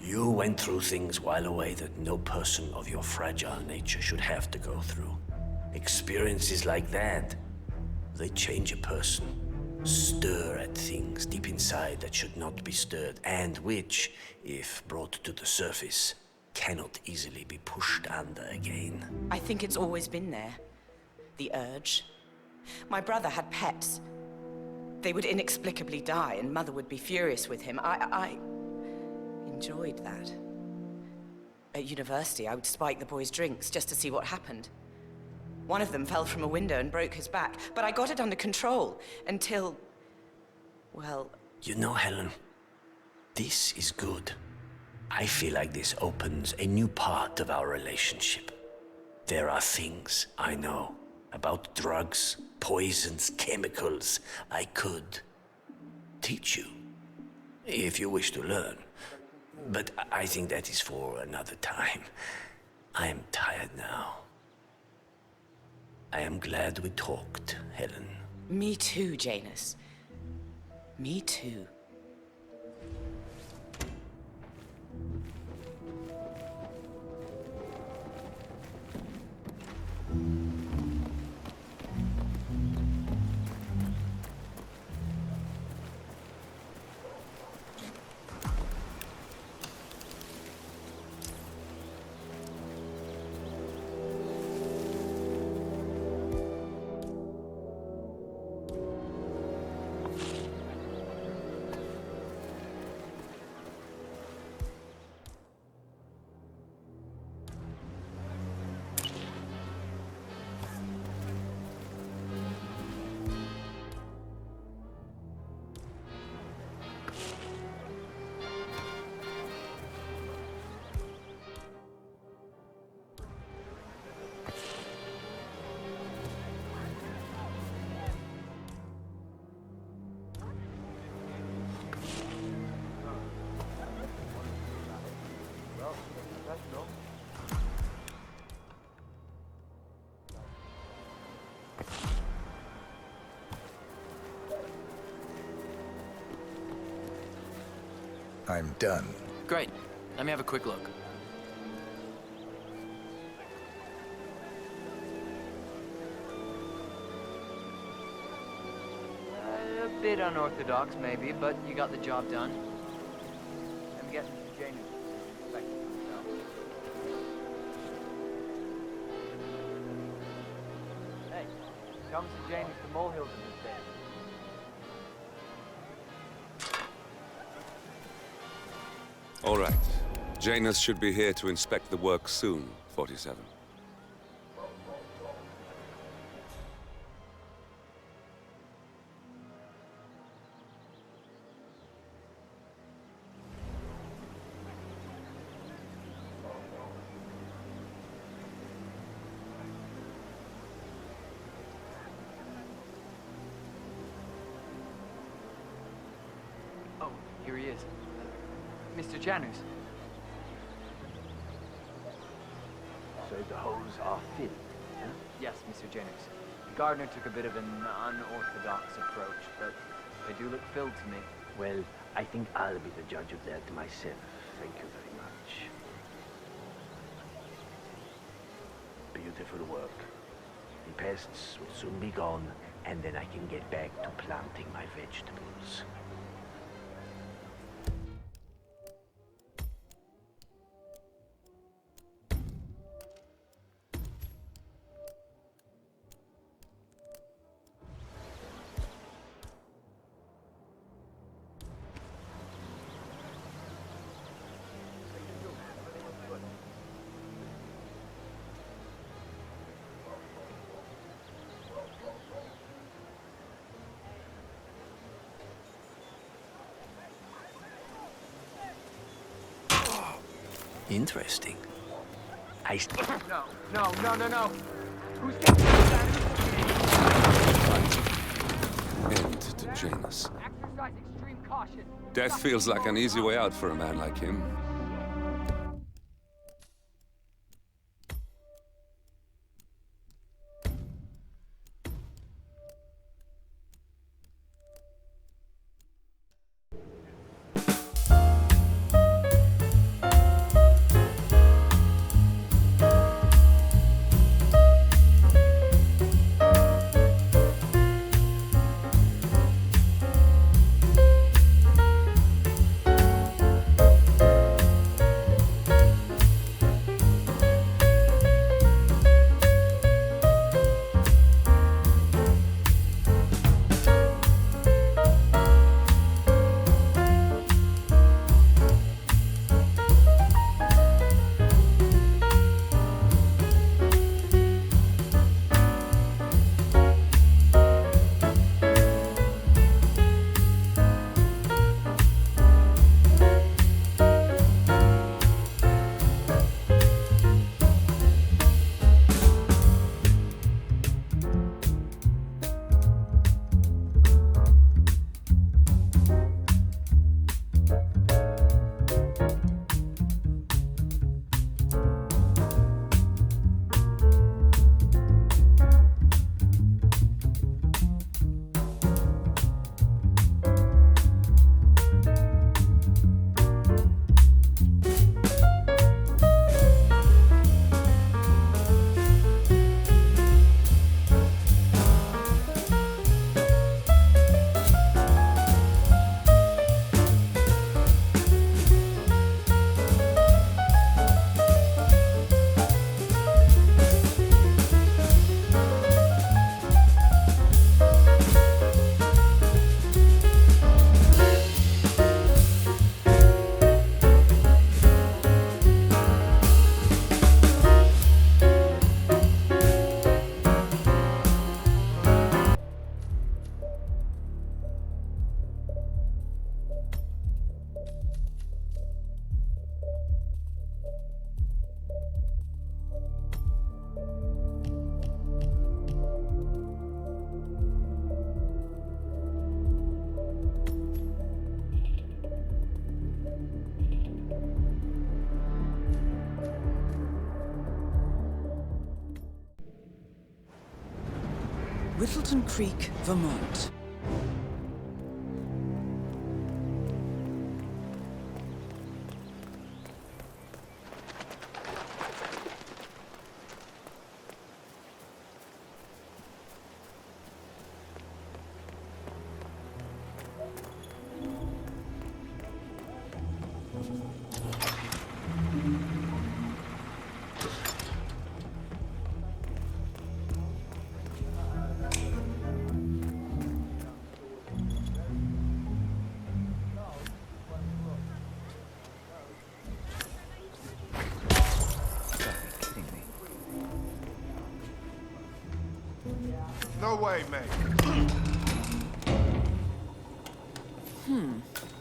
You went through things while away that no person of your fragile nature should have to go through. Experiences like that, they change a person. Stir at things deep inside that should not be stirred, and which, if brought to the surface, cannot easily be pushed under again. I think it's always been there. The urge. My brother had pets. They would inexplicably die, and Mother would be furious with him. I enjoyed that. At university, I would spike the boys' drinks just to see what happened. One of them fell from a window and broke his back, but I got it under control until... well... You know, Helen, this is good. I feel like this opens a new part of our relationship. There are things I know about drugs, poisons, chemicals I could teach you, if you wish to learn. But I think that is for another time. I am tired now. I am glad we talked, Helen. Me too, Janus. Me too. I'm done. Great. Let me have a quick look. A bit unorthodox, maybe, but you got the job done. I'm getting to Janus. Hey, comes to Janus the molehills in his bed. All right. Janus should be here to inspect the work soon, 47. here he is. Mr. Janus. So the holes are filled, huh? Yes, Mr. Janus. The gardener took a bit of an unorthodox approach, but they do look filled to me. Well, I think I'll be the judge of that myself. Thank you very much. Beautiful work. The pests will soon be gone, and then I can get back to planting my vegetables. Interesting. No. Who's taking that? End to Janus. Exercise extreme caution. Death feels like an easy way out for a man like him. Whittleton Creek, Vermont. No way, mate.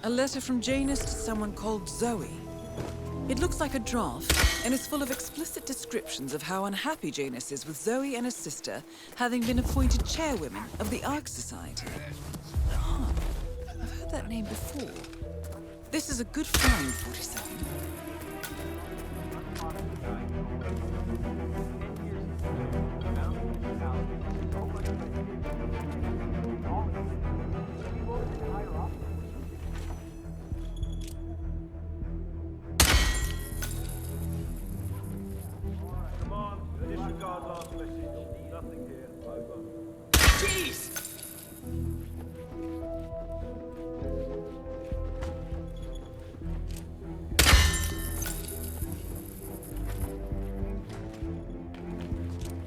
A letter from Janus to someone called Zoe. It looks like a draft, and is full of explicit descriptions of how unhappy Janus is with Zoe and her sister having been appointed chairwomen of the Ark Society. Huh. I've heard that name before. This is a good find, 47. Come on, disregard last message. Nothing here. Over. Jeez!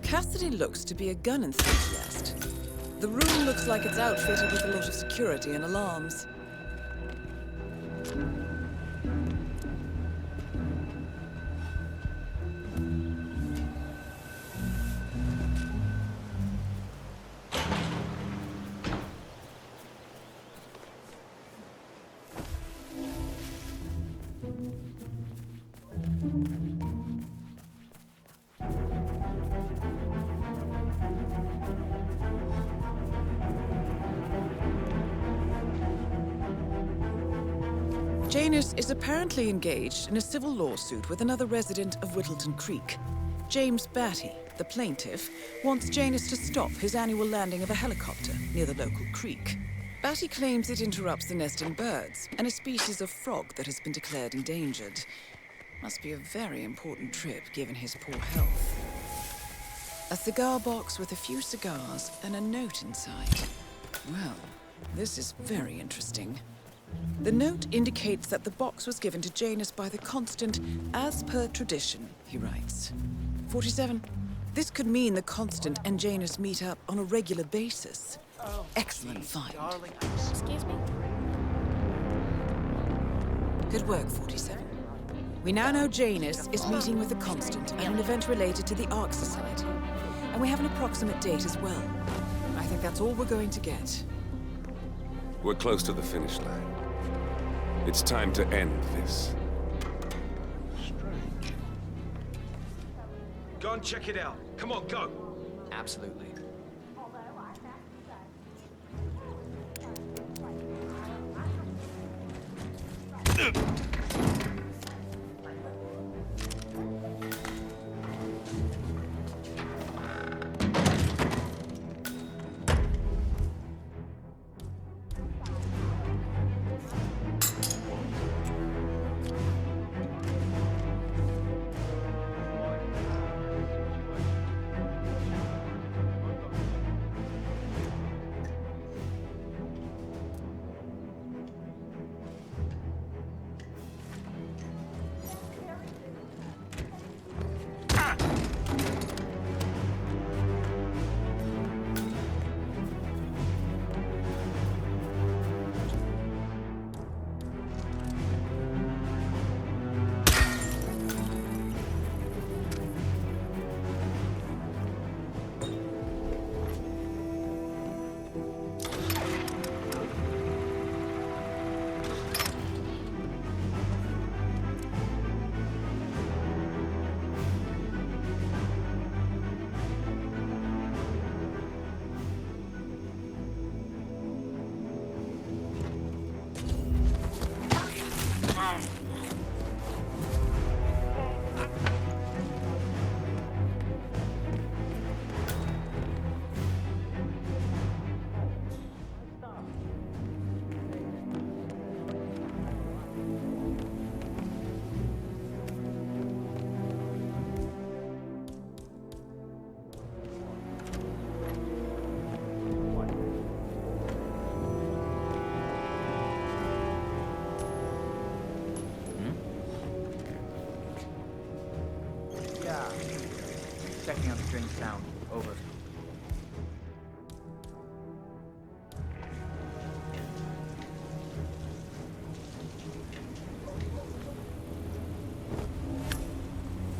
Cassidy looks to be a gun enthusiast. The room looks like it's outfitted with a lot of security and alarms. Janus is apparently engaged in a civil lawsuit with another resident of Whittleton Creek. James Batty, the plaintiff, wants Janus to stop his annual landing of a helicopter near the local creek. Batty claims it interrupts the nesting birds and a species of frog that has been declared endangered. Must be a very important trip given his poor health. A cigar box with a few cigars and a note inside. Well, this is very interesting. The note indicates that the box was given to Janus by the Constant, as per tradition, he writes. 47. This could mean the Constant and Janus meet up on a regular basis. Excellent find. Darling, Excuse me? Good work, 47. We now know Janus is meeting with the Constant at an event related to the Ark Society. And we have an approximate date as well. I think that's all we're going to get. We're close to the finish line. It's time to end this. Strange. Go and check it out. Come on, go. Absolutely. Checking on the string sound. Over.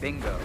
Bingo.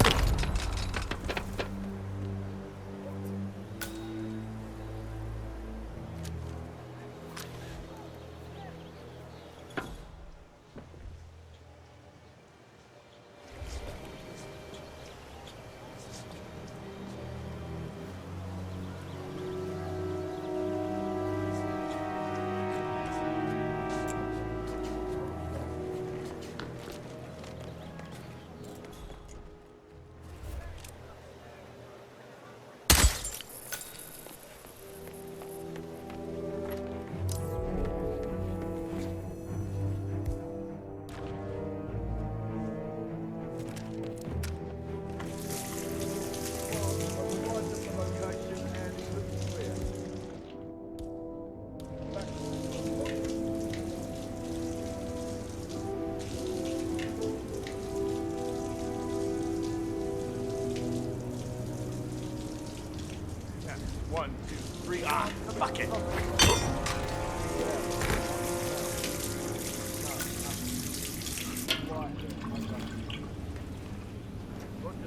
1, 2, 3. Ah, fuck it. Roger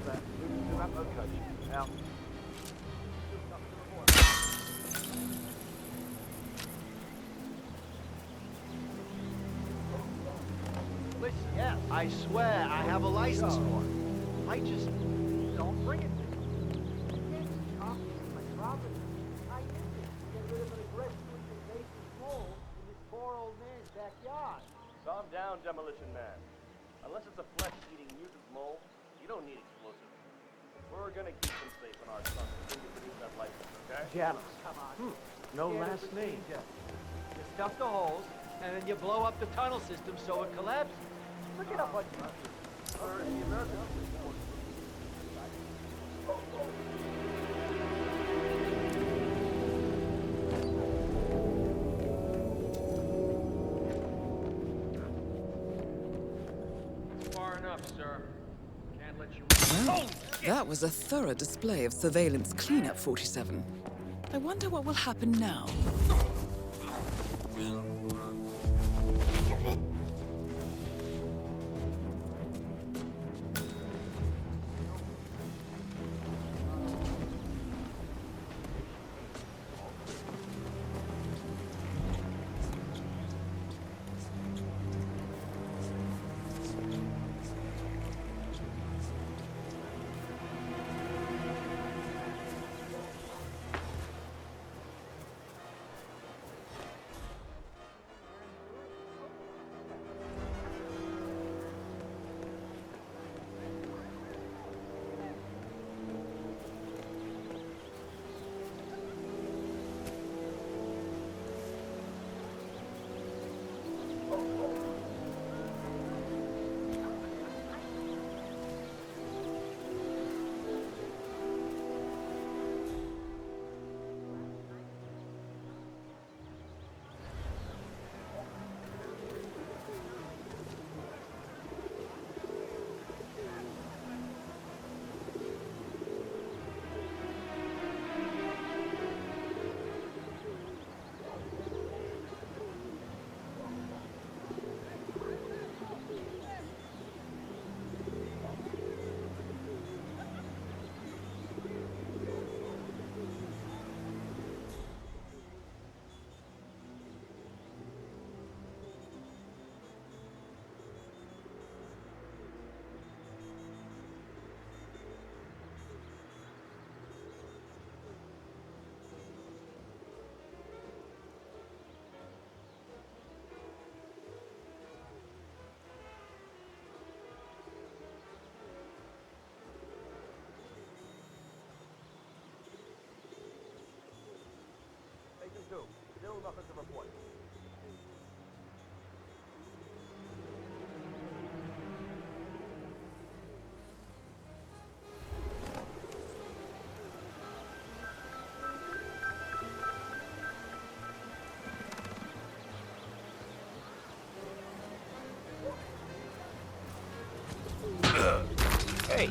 that. Moving to that location. Now. Listen, yeah, I swear I have a license for it. I just don't bring it. Calm down, Demolition Man. Unless it's a flesh-eating mutant mole, you don't need explosives. We're gonna keep them safe in our trunk until you produce that license, okay? Janus. Come on. No last name. You stuff the holes, and then you blow up the tunnel system so it collapses. Look it up on Far enough, sir. Can't let you... Well, that was a thorough display of surveillance cleanup, 47. I wonder what will happen now. Still nothing to report. Hey!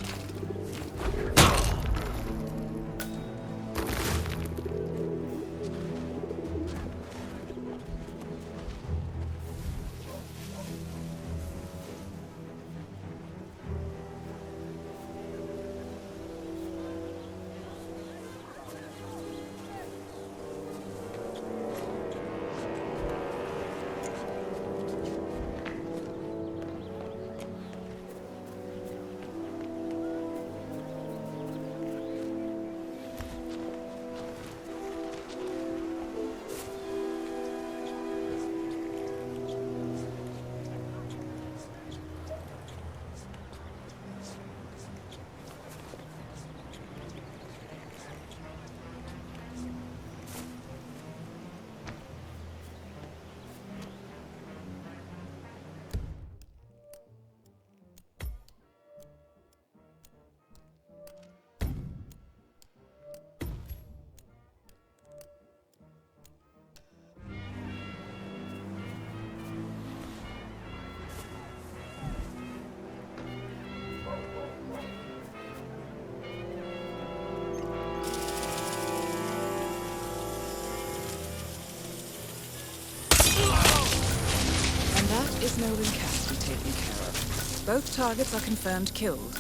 Nolan Cassidy taken care of. Both targets are confirmed killed.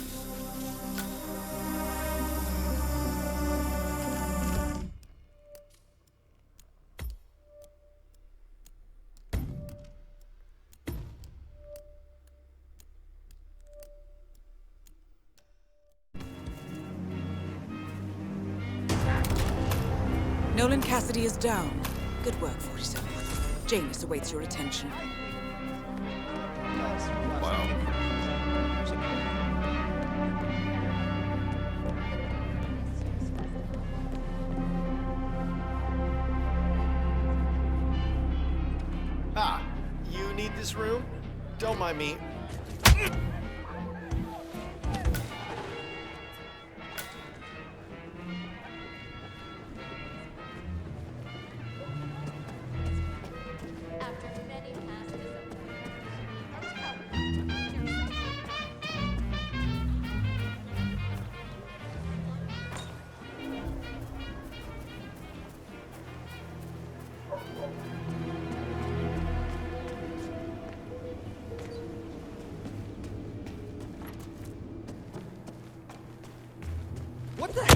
Nolan Cassidy is down. Good work, 47. Janus awaits your attention. Wow. Ah, you need this room? Don't mind me. What the heck?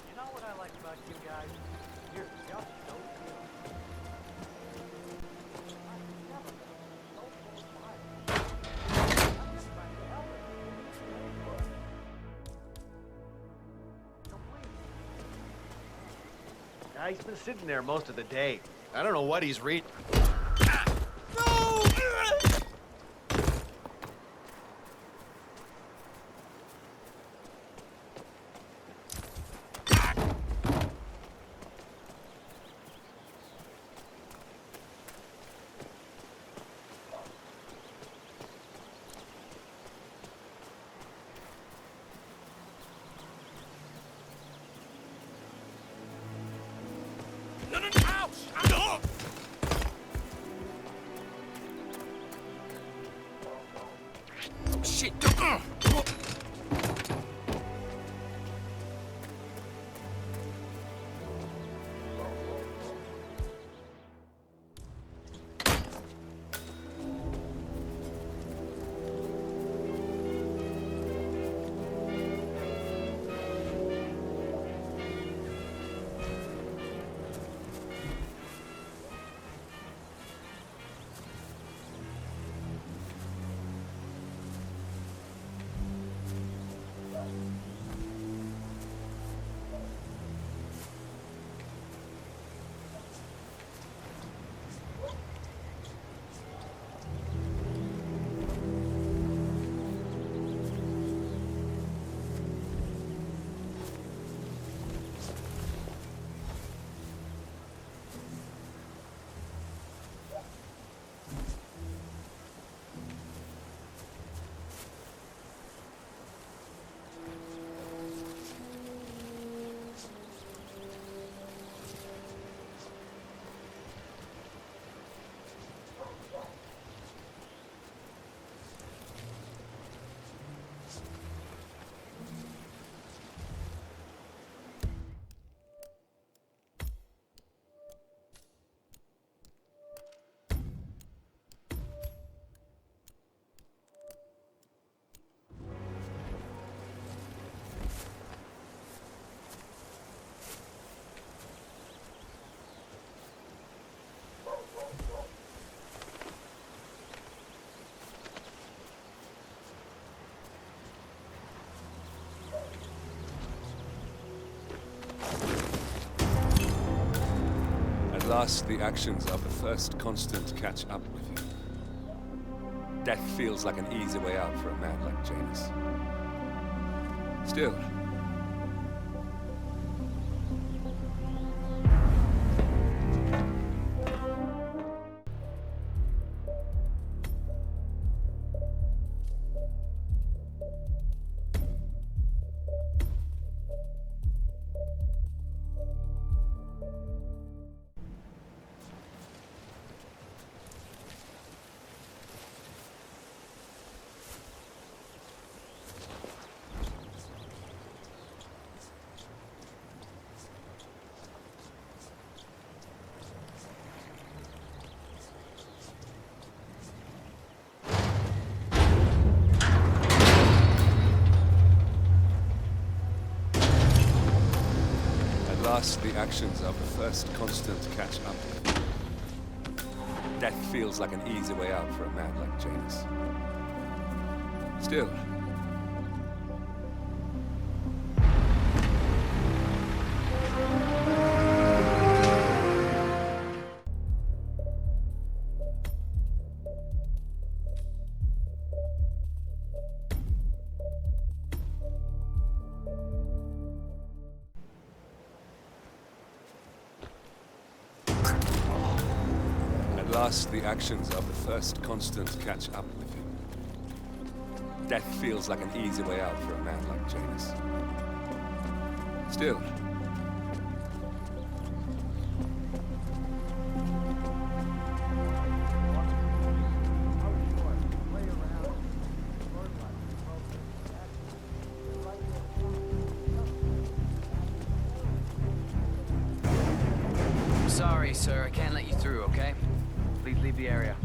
You know what I like about you guys? You're just so chill. He's been sitting there most of the day. I don't know what he's reading. Shit! At last, the actions of the first constant catch up with you. Death feels like an easy way out for a man like Janus. Still, last, the actions of the first constant catch up. Death feels like an easy way out for a man like Janus. Still, the actions of the first constant catch up with him. Death feels like an easy way out for a man like Janus. Still, Sorry, sir. I can't let you through, okay? Please leave the area.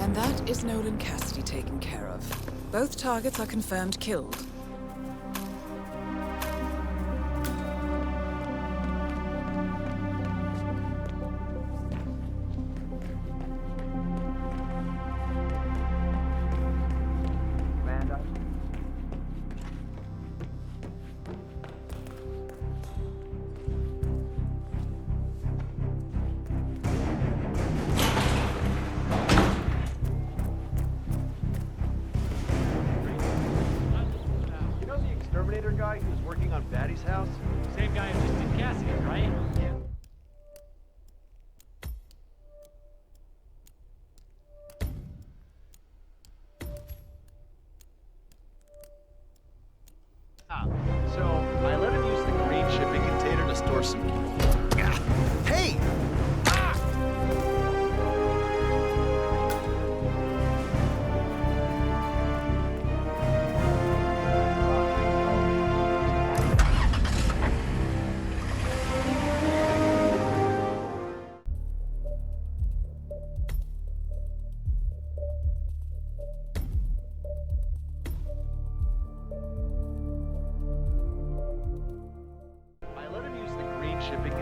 And that is Nolan Cassidy taken care of. Both targets are confirmed killed. Guy who was working on Batty's house? Same guy who just did Cassidy, right? Yeah. So I let him use the green shipping container to store some. Hey! Shipping